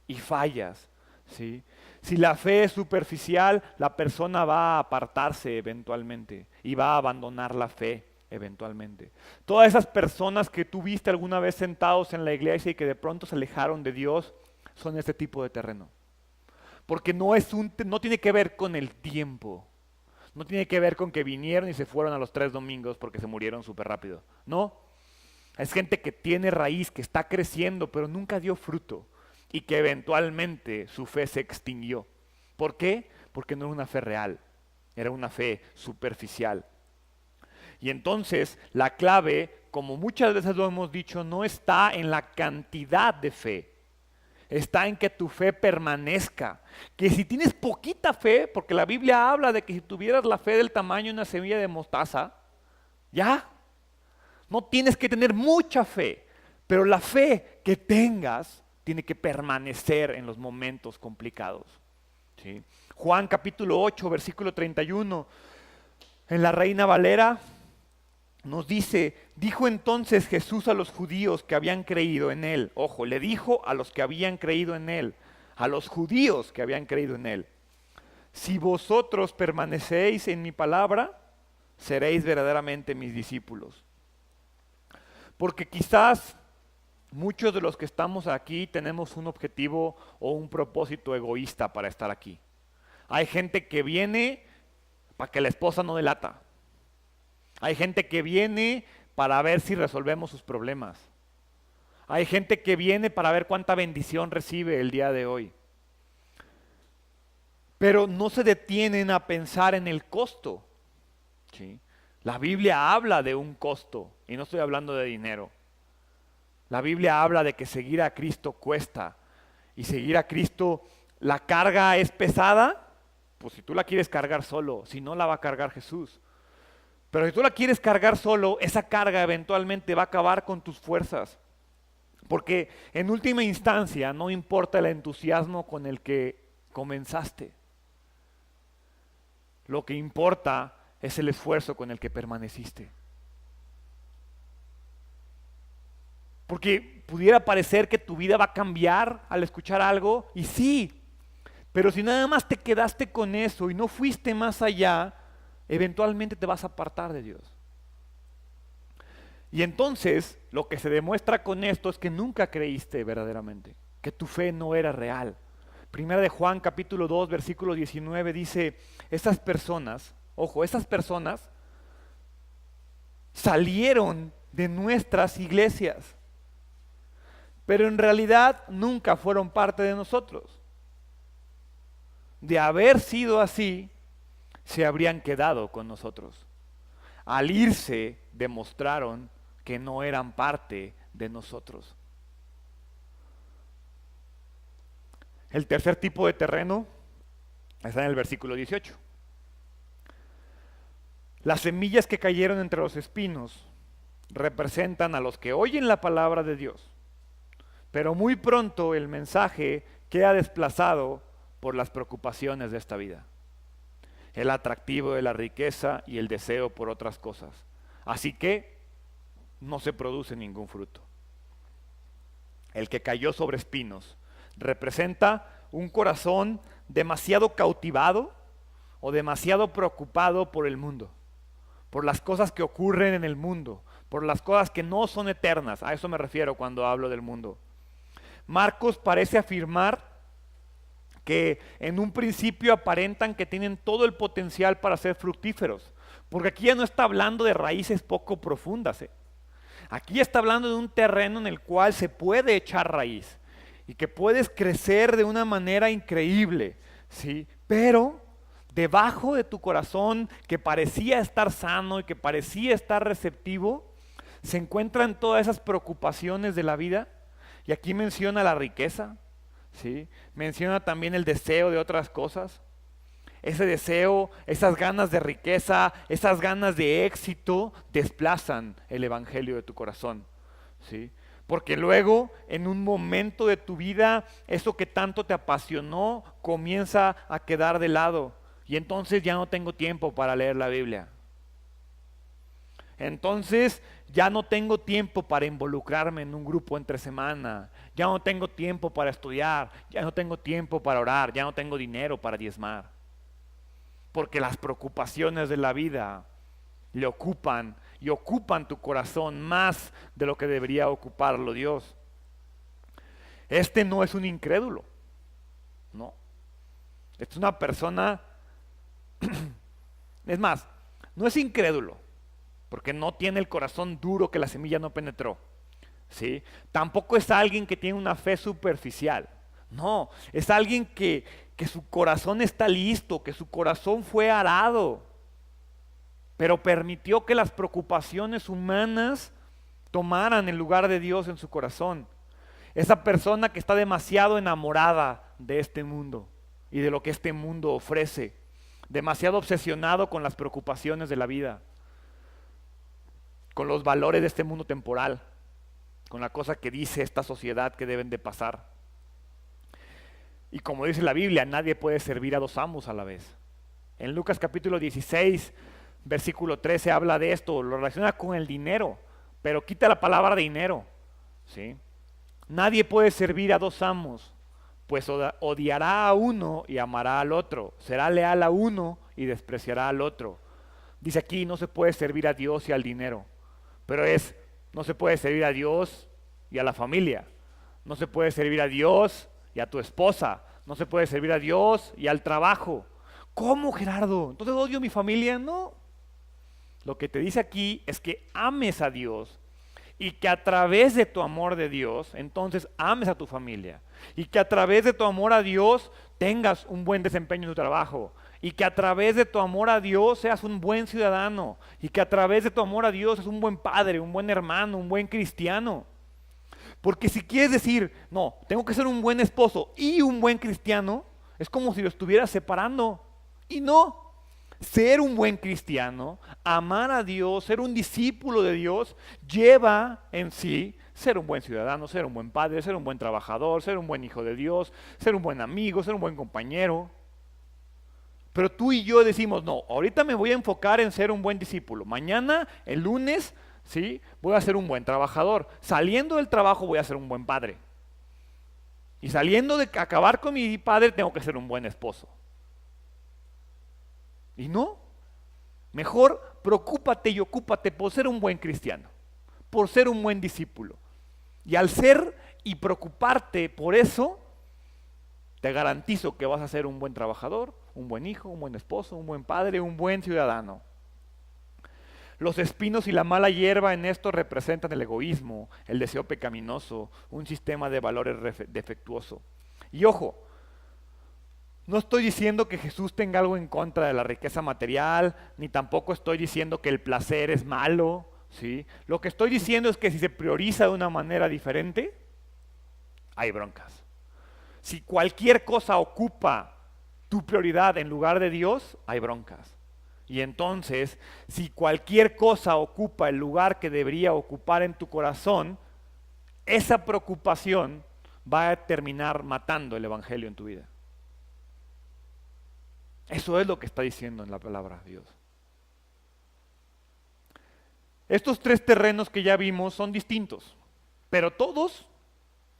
y fallas, ¿sí? Si la fe es superficial, la persona va a apartarse eventualmente y va a abandonar la fe eventualmente. Todas esas personas que tú viste alguna vez sentados en la iglesia y que de pronto se alejaron de Dios, son este tipo de terreno. Porque no tiene que ver con el tiempo. No tiene que ver con que vinieron y se fueron a los 3 domingos porque se murieron súper rápido. No. Es gente que tiene raíz, que está creciendo, pero nunca dio fruto. Y que eventualmente su fe se extinguió. ¿Por qué? Porque no era una fe real. Era una fe superficial. Y entonces la clave, como muchas veces lo hemos dicho, no está en la cantidad de fe. Está en que tu fe permanezca. Que si tienes poquita fe, porque la Biblia habla de que si tuvieras la fe del tamaño de una semilla de mostaza, ya. No tienes que tener mucha fe, pero la fe que tengas tiene que permanecer en los momentos complicados. ¿Sí? Juan capítulo 8, versículo 31, en la Reina Valera nos dice, dijo entonces Jesús a los judíos que habían creído en él, ojo, le dijo a los que habían creído en él, a los judíos que habían creído en él. Si vosotros permanecéis en mi palabra, seréis verdaderamente mis discípulos. Porque quizás muchos de los que estamos aquí tenemos un objetivo o un propósito egoísta para estar aquí. Hay gente que viene para que la esposa no delata. Hay gente que viene para ver si resolvemos sus problemas. Hay gente que viene para ver cuánta bendición recibe el día de hoy. Pero no se detienen a pensar en el costo. ¿Sí? La Biblia habla de un costo, y no estoy hablando de dinero. La Biblia habla de que seguir a Cristo cuesta, y seguir a Cristo, la carga es pesada, pues si tú la quieres cargar solo, si no la va a cargar Jesús. Pero si tú la quieres cargar solo, esa carga eventualmente va a acabar con tus fuerzas. Porque en última instancia no importa el entusiasmo con el que comenzaste. Lo que importa es el esfuerzo con el que permaneciste. Porque pudiera parecer que tu vida va a cambiar al escuchar algo, y sí, pero si nada más te quedaste con eso y no fuiste más allá, eventualmente te vas a apartar de Dios. Y entonces, lo que se demuestra con esto es que nunca creíste verdaderamente, que tu fe no era real. Primera de Juan capítulo 2, versículo 19 dice, esas personas, ojo, esas personas salieron de nuestras iglesias, pero en realidad nunca fueron parte de nosotros. De haber sido así, se habrían quedado con nosotros. Al irse, demostraron que no eran parte de nosotros. El tercer tipo de terreno está en el versículo 18. Las semillas que cayeron entre los espinos representan a los que oyen la palabra de Dios, pero muy pronto el mensaje queda desplazado por las preocupaciones de esta vida, el atractivo de la riqueza y el deseo por otras cosas. Así que no se produce ningún fruto. El que cayó sobre espinos representa un corazón demasiado cautivado o demasiado preocupado por el mundo, por las cosas que ocurren en el mundo, por las cosas que no son eternas. A eso me refiero cuando hablo del mundo. Marcos parece afirmar que en un principio aparentan que tienen todo el potencial para ser fructíferos, porque aquí ya no está hablando de raíces poco profundas. Aquí está hablando de un terreno en el cual se puede echar raíz y que puedes crecer de una manera increíble, ¿sí? Pero debajo de tu corazón, que parecía estar sano y que parecía estar receptivo, se encuentran todas esas preocupaciones de la vida. Y aquí menciona la riqueza, ¿sí? Menciona también el deseo de otras cosas. Ese deseo, esas ganas de riqueza, esas ganas de éxito desplazan el evangelio de tu corazón, ¿sí? Porque luego, en un momento de tu vida, eso que tanto te apasionó comienza a quedar de lado. Y entonces ya no tengo tiempo para leer la Biblia. Entonces ya no tengo tiempo para involucrarme en un grupo entre semana. Ya no tengo tiempo para estudiar. Ya no tengo tiempo para orar. Ya no tengo dinero para diezmar. Porque las preocupaciones de la vida le ocupan y ocupan tu corazón más de lo que debería ocuparlo Dios. Este no es un incrédulo, no. Es una persona, es más, no es incrédulo, porque no tiene el corazón duro que la semilla no penetró, ¿sí? Tampoco es alguien que tiene una fe superficial, no, es alguien que su corazón está listo, que su corazón fue arado, pero permitió que las preocupaciones humanas tomaran el lugar de Dios en su corazón. Esa persona que está demasiado enamorada de este mundo y de lo que este mundo ofrece, demasiado obsesionado con las preocupaciones de la vida, con los valores de este mundo temporal, con la cosa que dice esta sociedad que deben de pasar. Y como dice la Biblia, nadie puede servir a dos amos a la vez. En Lucas capítulo 16, versículo 13 habla de esto, lo relaciona con el dinero, pero quita la palabra dinero, ¿sí? Nadie puede servir a dos amos, pues odiará a uno y amará al otro, será leal a uno y despreciará al otro. Dice aquí, no se puede servir a Dios y al dinero, pero no se puede servir a Dios y a la familia, no se puede servir a Dios y a tu esposa, no se puede servir a Dios y al trabajo. ¿Cómo, Gerardo? ¿Entonces odio a mi familia? No. Lo que te dice aquí es que ames a Dios y que a través de tu amor de Dios, entonces ames a tu familia. Y que a través de tu amor a Dios tengas un buen desempeño en tu trabajo. Y que a través de tu amor a Dios seas un buen ciudadano. Y que a través de tu amor a Dios seas un buen padre, un buen hermano, un buen cristiano. Porque si quieres decir, no, tengo que ser un buen esposo y un buen cristiano, es como si lo estuvieras separando. Y no. Ser un buen cristiano, amar a Dios, ser un discípulo de Dios, lleva en sí ser un buen ciudadano, ser un buen padre, ser un buen trabajador, ser un buen hijo de Dios, ser un buen amigo, ser un buen compañero. Pero tú y yo decimos, no, ahorita me voy a enfocar en ser un buen discípulo. Mañana, el lunes, ¿sí? Voy a ser un buen trabajador. Saliendo del trabajo voy a ser un buen padre. Y saliendo de acabar con mi padre tengo que ser un buen esposo. Y no, mejor preocúpate y ocúpate por ser un buen cristiano, por ser un buen discípulo. Y al ser y preocuparte por eso, te garantizo que vas a ser un buen trabajador, un buen hijo, un buen esposo, un buen padre, un buen ciudadano. Los espinos y la mala hierba en esto representan el egoísmo, el deseo pecaminoso, un sistema de valores defectuoso. Y ojo, no estoy diciendo que Jesús tenga algo en contra de la riqueza material, ni tampoco estoy diciendo que el placer es malo, ¿sí? Lo que estoy diciendo es que si se prioriza de una manera diferente, hay broncas. Si cualquier cosa ocupa tu prioridad en lugar de Dios, hay broncas. Y entonces, si cualquier cosa ocupa el lugar que debería ocupar en tu corazón, esa preocupación va a terminar matando el evangelio en tu vida. Eso es lo que está diciendo en la palabra de Dios. Estos tres terrenos que ya vimos son distintos, pero todos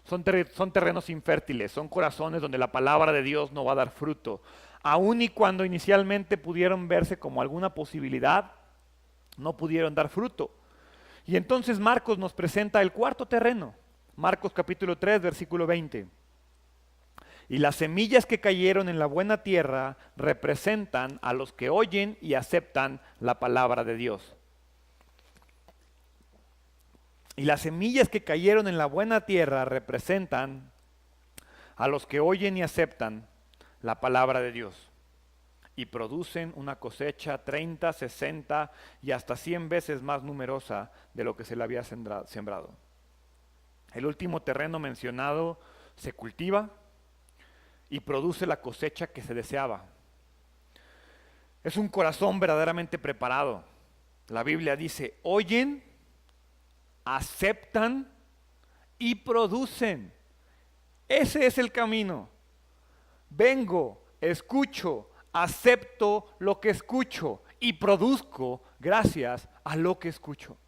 son terrenos infértiles, son corazones donde la palabra de Dios no va a dar fruto. Aun y cuando inicialmente pudieron verse como alguna posibilidad, no pudieron dar fruto. Y entonces Marcos nos presenta el cuarto terreno. Marcos capítulo 3, versículo 20. Y las semillas que cayeron en la buena tierra representan a los que oyen y aceptan la palabra de Dios. Y las semillas que cayeron en la buena tierra representan a los que oyen y aceptan la palabra de Dios. Y producen una cosecha 30, 60 y hasta 100 veces más numerosa de lo que se le había sembrado. El último terreno mencionado se cultiva y produce la cosecha que se deseaba. Es un corazón verdaderamente preparado. La Biblia dice, oyen, aceptan y producen. Ese es el camino. Vengo, escucho, acepto lo que escucho y produzco gracias a lo que escucho.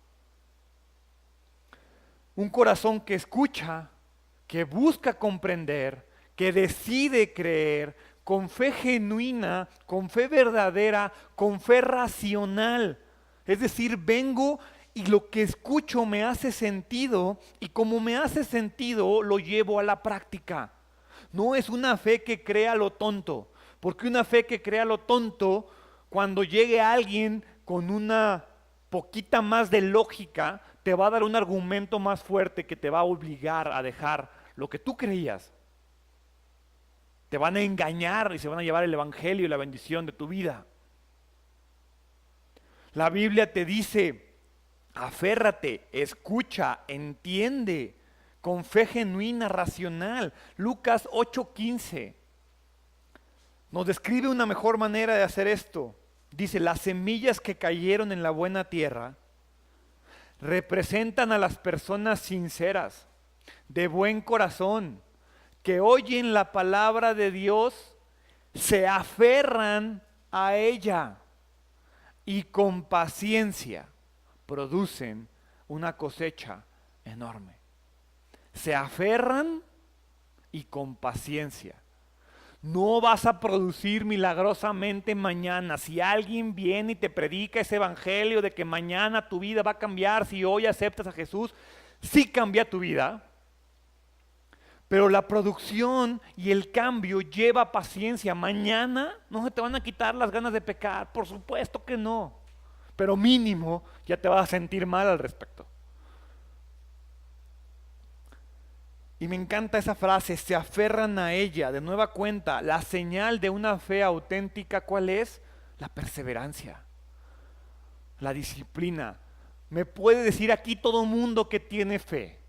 Un corazón que escucha, que busca comprender, que decide creer con fe genuina, con fe verdadera, con fe racional. Es decir, vengo y lo que escucho me hace sentido y como me hace sentido lo llevo a la práctica. No es una fe que crea lo tonto, porque una fe que crea lo tonto, cuando llegue alguien con una poquita más de lógica, te va a dar un argumento más fuerte que te va a obligar a dejar lo que tú creías. Te van a engañar y se van a llevar el evangelio y la bendición de tu vida. La Biblia te dice, aférrate, escucha, entiende, con fe genuina, racional. Lucas 8:15 nos describe una mejor manera de hacer esto. Dice, las semillas que cayeron en la buena tierra representan a las personas sinceras, de buen corazón, que oyen la palabra de Dios, se aferran a ella y con paciencia producen una cosecha enorme. Se aferran y con paciencia. No vas a producir milagrosamente mañana. Si alguien viene y te predica ese evangelio de que mañana tu vida va a cambiar, si hoy aceptas a Jesús, sí cambia tu vida. Pero la producción y el cambio lleva paciencia. Mañana no se te van a quitar las ganas de pecar, por supuesto que no. Pero mínimo ya te vas a sentir mal al respecto. Y me encanta esa frase, se aferran a ella, de nueva cuenta. La señal de una fe auténtica, ¿cuál es? La perseverancia, la disciplina. Me puede decir aquí todo mundo que tiene fe,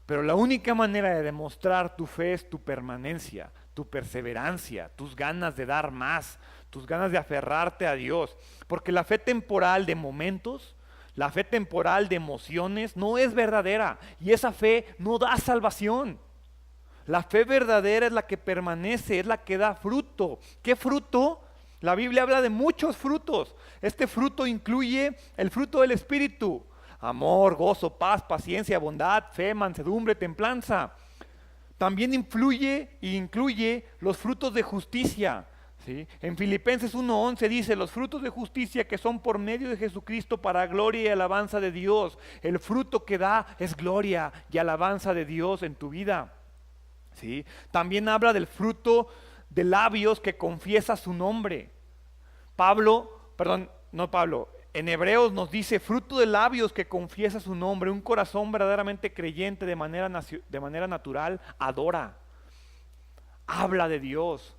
pero la única manera de demostrar tu fe es tu permanencia, tu perseverancia, tus ganas de dar más, tus ganas de aferrarte a Dios. Porque la fe temporal de momentos, la fe temporal de emociones no es verdadera y esa fe no da salvación. La fe verdadera es la que permanece, es la que da fruto. ¿Qué fruto? La Biblia habla de muchos frutos. Este fruto incluye el fruto del Espíritu: amor, gozo, paz, paciencia, bondad, fe, mansedumbre, templanza. También incluye los frutos de justicia. ¿Sí? En Filipenses 1:11 dice, los frutos de justicia que son por medio de Jesucristo para gloria y alabanza de Dios. El fruto que da es gloria y alabanza de Dios en tu vida. ¿Sí? También habla del fruto de labios que confiesa su nombre. En Hebreos nos dice, fruto de labios que confiesa su nombre. Un corazón verdaderamente creyente de manera natural adora, habla de Dios.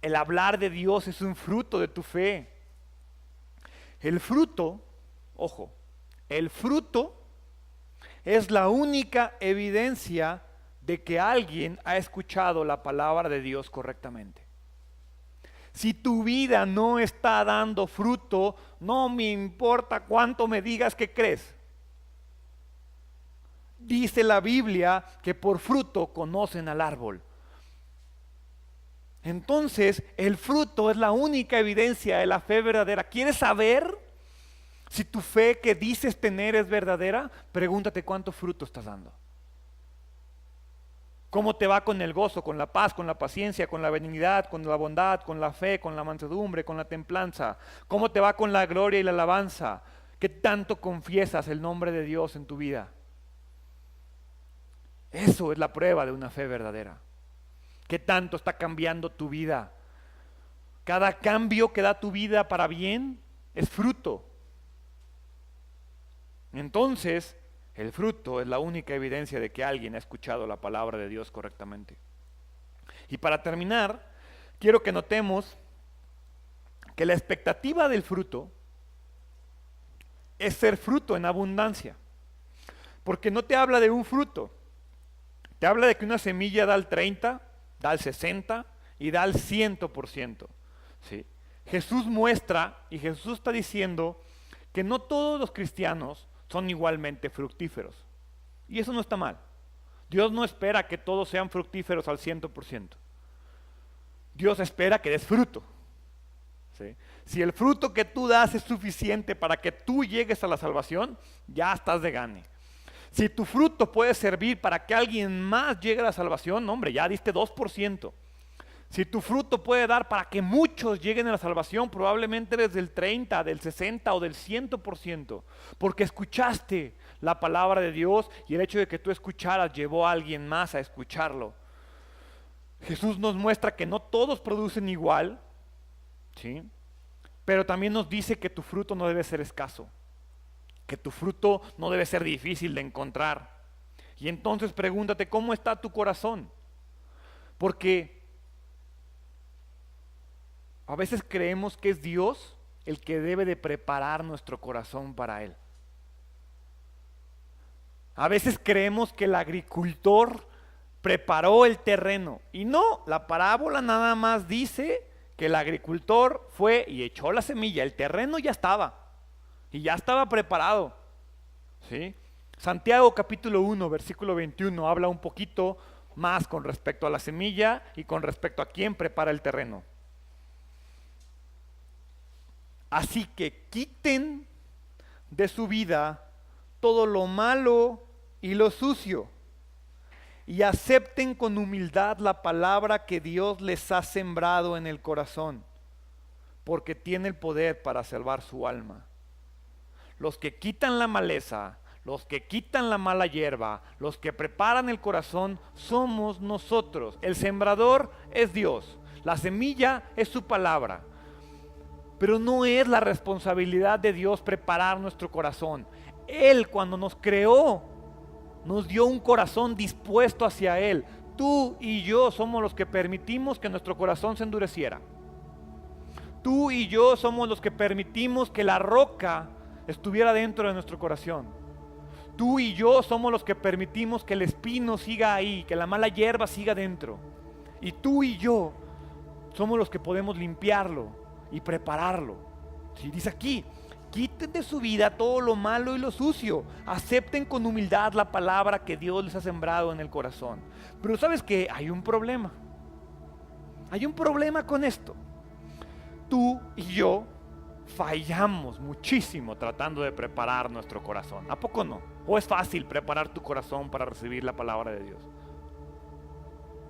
El hablar de Dios es un fruto de tu fe. El fruto, ojo, el fruto es la única evidencia de que alguien ha escuchado la palabra de Dios correctamente. Si tu vida no está dando fruto, no me importa cuánto me digas que crees. Dice la Biblia que por fruto conocen al árbol. Entonces, el fruto es la única evidencia de la fe verdadera. ¿Quieres saber si tu fe que dices tener es verdadera? Pregúntate cuánto fruto estás dando. ¿Cómo te va con el gozo, con la paz, con la paciencia, con la benignidad, con la bondad, con la fe, con la mansedumbre, con la templanza? ¿Cómo te va con la gloria y la alabanza? ¿Qué tanto confiesas el nombre de Dios en tu vida? Eso es la prueba de una fe verdadera. ¿Qué tanto está cambiando tu vida? Cada cambio que da tu vida para bien es fruto. Entonces, el fruto es la única evidencia de que alguien ha escuchado la palabra de Dios correctamente. Y para terminar, quiero que notemos que la expectativa del fruto es ser fruto en abundancia. Porque no te habla de un fruto, te habla de que una semilla da el 30%, da el 60% y da el 100%. ¿Sí? Jesús muestra y Jesús está diciendo que no todos los cristianos son igualmente fructíferos. Y eso no está mal. Dios no espera que todos sean fructíferos al 100%. Dios espera que des fruto. ¿Sí? Si el fruto que tú das es suficiente para que tú llegues a la salvación, ya estás de gane. Si tu fruto puede servir para que alguien más llegue a la salvación, hombre, ya diste 2%. Si tu fruto puede dar para que muchos lleguen a la salvación, probablemente desde el 30%, del 60% o del 100%, porque escuchaste la palabra de Dios y el hecho de que tú escucharas llevó a alguien más a escucharlo. Jesús nos muestra que no todos producen igual, ¿sí? Pero también nos dice que tu fruto no debe ser escaso, que tu fruto no debe ser difícil de encontrar. Y entonces pregúntate, ¿cómo está tu corazón? Porque a veces creemos que es Dios el que debe de preparar nuestro corazón para Él. A veces creemos que el agricultor preparó el terreno. Y no, la parábola nada más dice que el agricultor fue y echó la semilla. El terreno ya estaba. Y ya estaba preparado. ¿Sí? Santiago capítulo 1, versículo 21 habla un poquito más con respecto a la semilla y con respecto a quién prepara el terreno. Así que quiten de su vida todo lo malo y lo sucio. y acepten con humildad la palabra que Dios les ha sembrado en el corazón, porque tiene el poder para salvar su alma. Los que quitan la maleza, los que quitan la mala hierba, los que preparan el corazón, somos nosotros. El sembrador es Dios, la semilla es su palabra. Pero no es la responsabilidad de Dios preparar nuestro corazón. Él, cuando nos creó, nos dio un corazón dispuesto hacia Él. Tú y yo somos los que permitimos que nuestro corazón se endureciera. Tú y yo somos los que permitimos que la roca estuviera dentro de nuestro corazón. Tú y yo somos los que permitimos que el espino siga ahí, que la mala hierba siga dentro. Y tú y yo somos los que podemos limpiarlo y prepararlo. Si dice aquí, quiten de su vida todo lo malo y lo sucio. Acepten con humildad la palabra que Dios les ha sembrado en el corazón. Pero ¿sabes qué? Hay un problema. Hay un problema con esto. Tú y yo fallamos muchísimo tratando de preparar nuestro corazón. ¿A poco no? ¿O es fácil preparar tu corazón para recibir la palabra de Dios?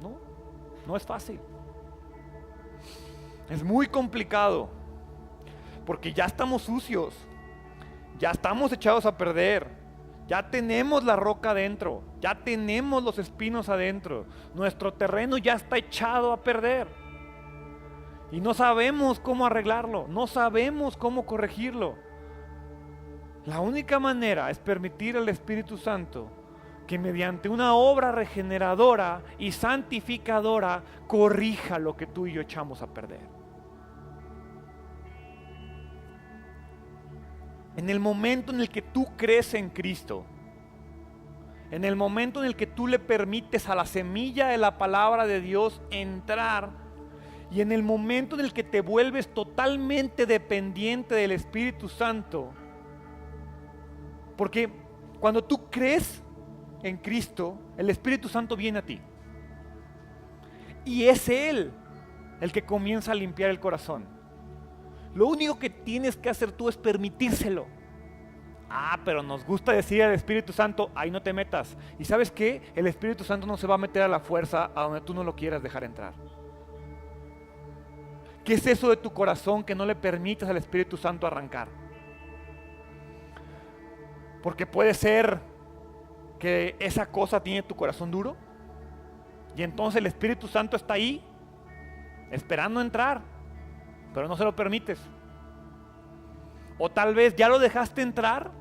No, no es fácil. Es muy complicado. Porque ya estamos sucios, ya estamos echados a perder, ya tenemos la roca adentro, ya tenemos los espinos adentro, nuestro terreno ya está echado a perder y no sabemos cómo arreglarlo, no sabemos cómo corregirlo. La única manera es permitir al Espíritu Santo que mediante una obra regeneradora y santificadora corrija lo que tú y yo echamos a perder. En el momento en el que tú crees en Cristo, en el momento en el que tú le permites a la semilla de la palabra de Dios entrar, y en el momento en el que te vuelves totalmente dependiente del Espíritu Santo, porque cuando tú crees en Cristo, el Espíritu Santo viene a ti, y es Él el que comienza a limpiar el corazón. Lo único que tienes que hacer tú es permitírselo. Pero nos gusta decir al Espíritu Santo, ahí no te metas. ¿Y sabes qué? El Espíritu Santo no se va a meter a la fuerza a donde tú no lo quieras dejar entrar. ¿Qué es eso de tu corazón que no le permites al Espíritu Santo arrancar? Porque puede ser que esa cosa tiene tu corazón duro y entonces el Espíritu Santo está ahí esperando entrar, pero no se lo permites. O tal vez ya lo dejaste entrar,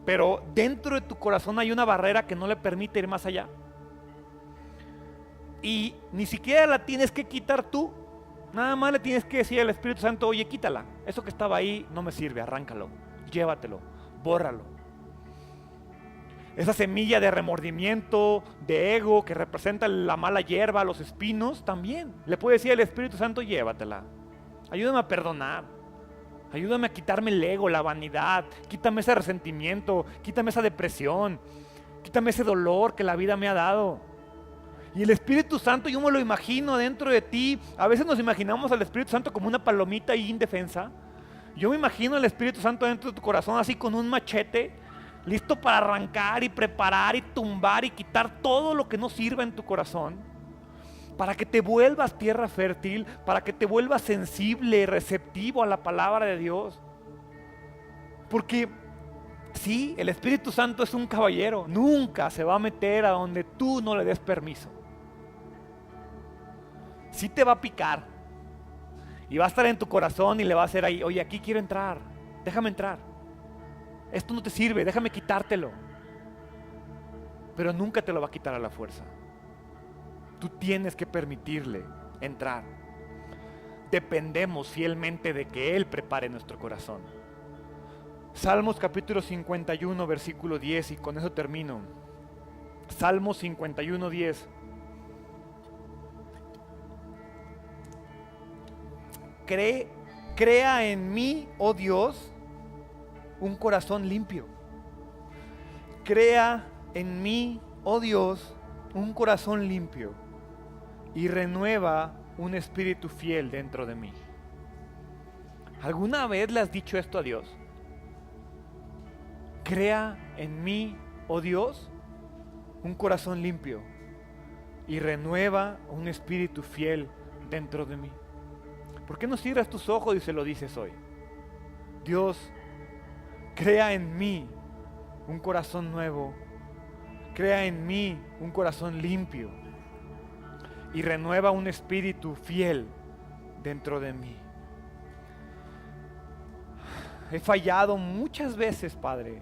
pero dentro de tu corazón hay una barrera que no le permite ir más allá. Y ni siquiera la tienes que quitar tú. Nada más le tienes que decir al Espíritu Santo, oye, quítala. Eso que estaba ahí no me sirve, arráncalo, llévatelo, bórralo. Esa semilla de remordimiento, de ego que representa la mala hierba, los espinos, también le puede decir al Espíritu Santo, llévatela. Ayúdame a perdonar, ayúdame a quitarme el ego, la vanidad, quítame ese resentimiento, quítame esa depresión, quítame ese dolor que la vida me ha dado. Y el Espíritu Santo, yo me lo imagino dentro de ti. A veces nos imaginamos al Espíritu Santo como una palomita ahí indefensa. Yo me imagino al Espíritu Santo dentro de tu corazón así con un machete, listo para arrancar y preparar y tumbar y quitar todo lo que no sirva en tu corazón, para que te vuelvas tierra fértil, para que te vuelvas sensible, receptivo a la palabra de Dios. Porque sí, el Espíritu Santo es un caballero, nunca se va a meter a donde tú no le des permiso. Sí te va a picar y va a estar en tu corazón y le va a hacer ahí, oye, aquí quiero entrar, déjame entrar. Esto no te sirve, déjame quitártelo. Pero nunca te lo va a quitar a la fuerza. Tú tienes que permitirle entrar. Dependemos fielmente de que Él prepare nuestro corazón. Salmos capítulo 51, versículo 10, y con eso termino. Salmos 51, 10. Crea en mí, oh Dios, un corazón limpio. Crea en mí, oh Dios, un corazón limpio y renueva un espíritu fiel dentro de mí. ¿Alguna vez le has dicho esto a Dios? Crea en mí, oh Dios, un corazón limpio y renueva un espíritu fiel dentro de mí. ¿Por qué no cierras tus ojos y se lo dices hoy? Dios, crea en mí un corazón nuevo, crea en mí un corazón limpio y renueva un espíritu fiel dentro de mí. He fallado muchas veces, Padre,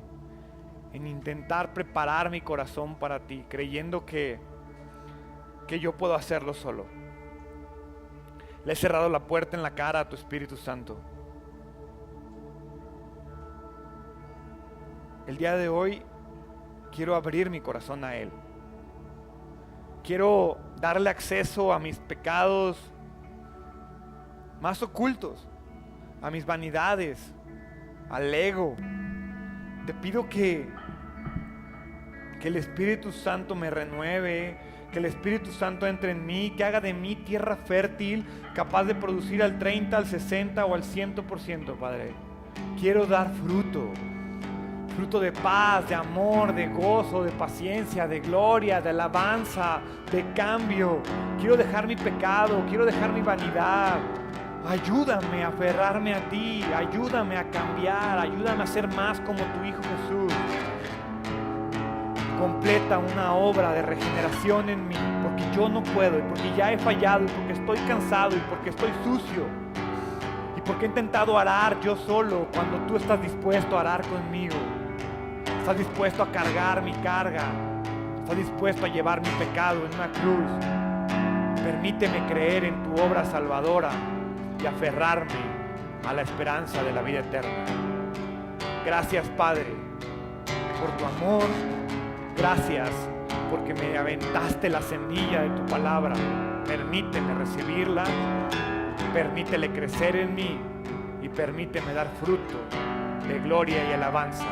en intentar preparar mi corazón para ti, creyendo que yo puedo hacerlo solo. Le he cerrado la puerta en la cara a tu Espíritu Santo. El día de hoy quiero abrir mi corazón a Él. Quiero darle acceso a mis pecados más ocultos, a mis vanidades, al ego. Te pido que el Espíritu Santo me renueve, que el Espíritu Santo entre en mí, que haga de mí tierra fértil, capaz de producir al 30, al 60 o al 100%, Padre. Quiero dar fruto de paz, de amor, de gozo, de paciencia, de gloria, de alabanza, de cambio. Quiero dejar mi pecado, quiero dejar mi vanidad. Ayúdame a aferrarme a ti, ayúdame a cambiar, ayúdame a ser más como tu Hijo Jesús. Completa una obra de regeneración en mí, porque yo no puedo, y porque ya he fallado, y porque estoy cansado, y porque estoy sucio, y porque he intentado orar yo solo cuando tú estás dispuesto a orar conmigo. Estás dispuesto a cargar mi carga, estás dispuesto a llevar mi pecado en una cruz. Permíteme creer en tu obra salvadora y aferrarme a la esperanza de la vida eterna. Gracias, Padre, por tu amor. Gracias porque me aventaste la semilla de tu palabra. Permíteme recibirla, permítele crecer en mí y permíteme dar fruto de gloria y alabanza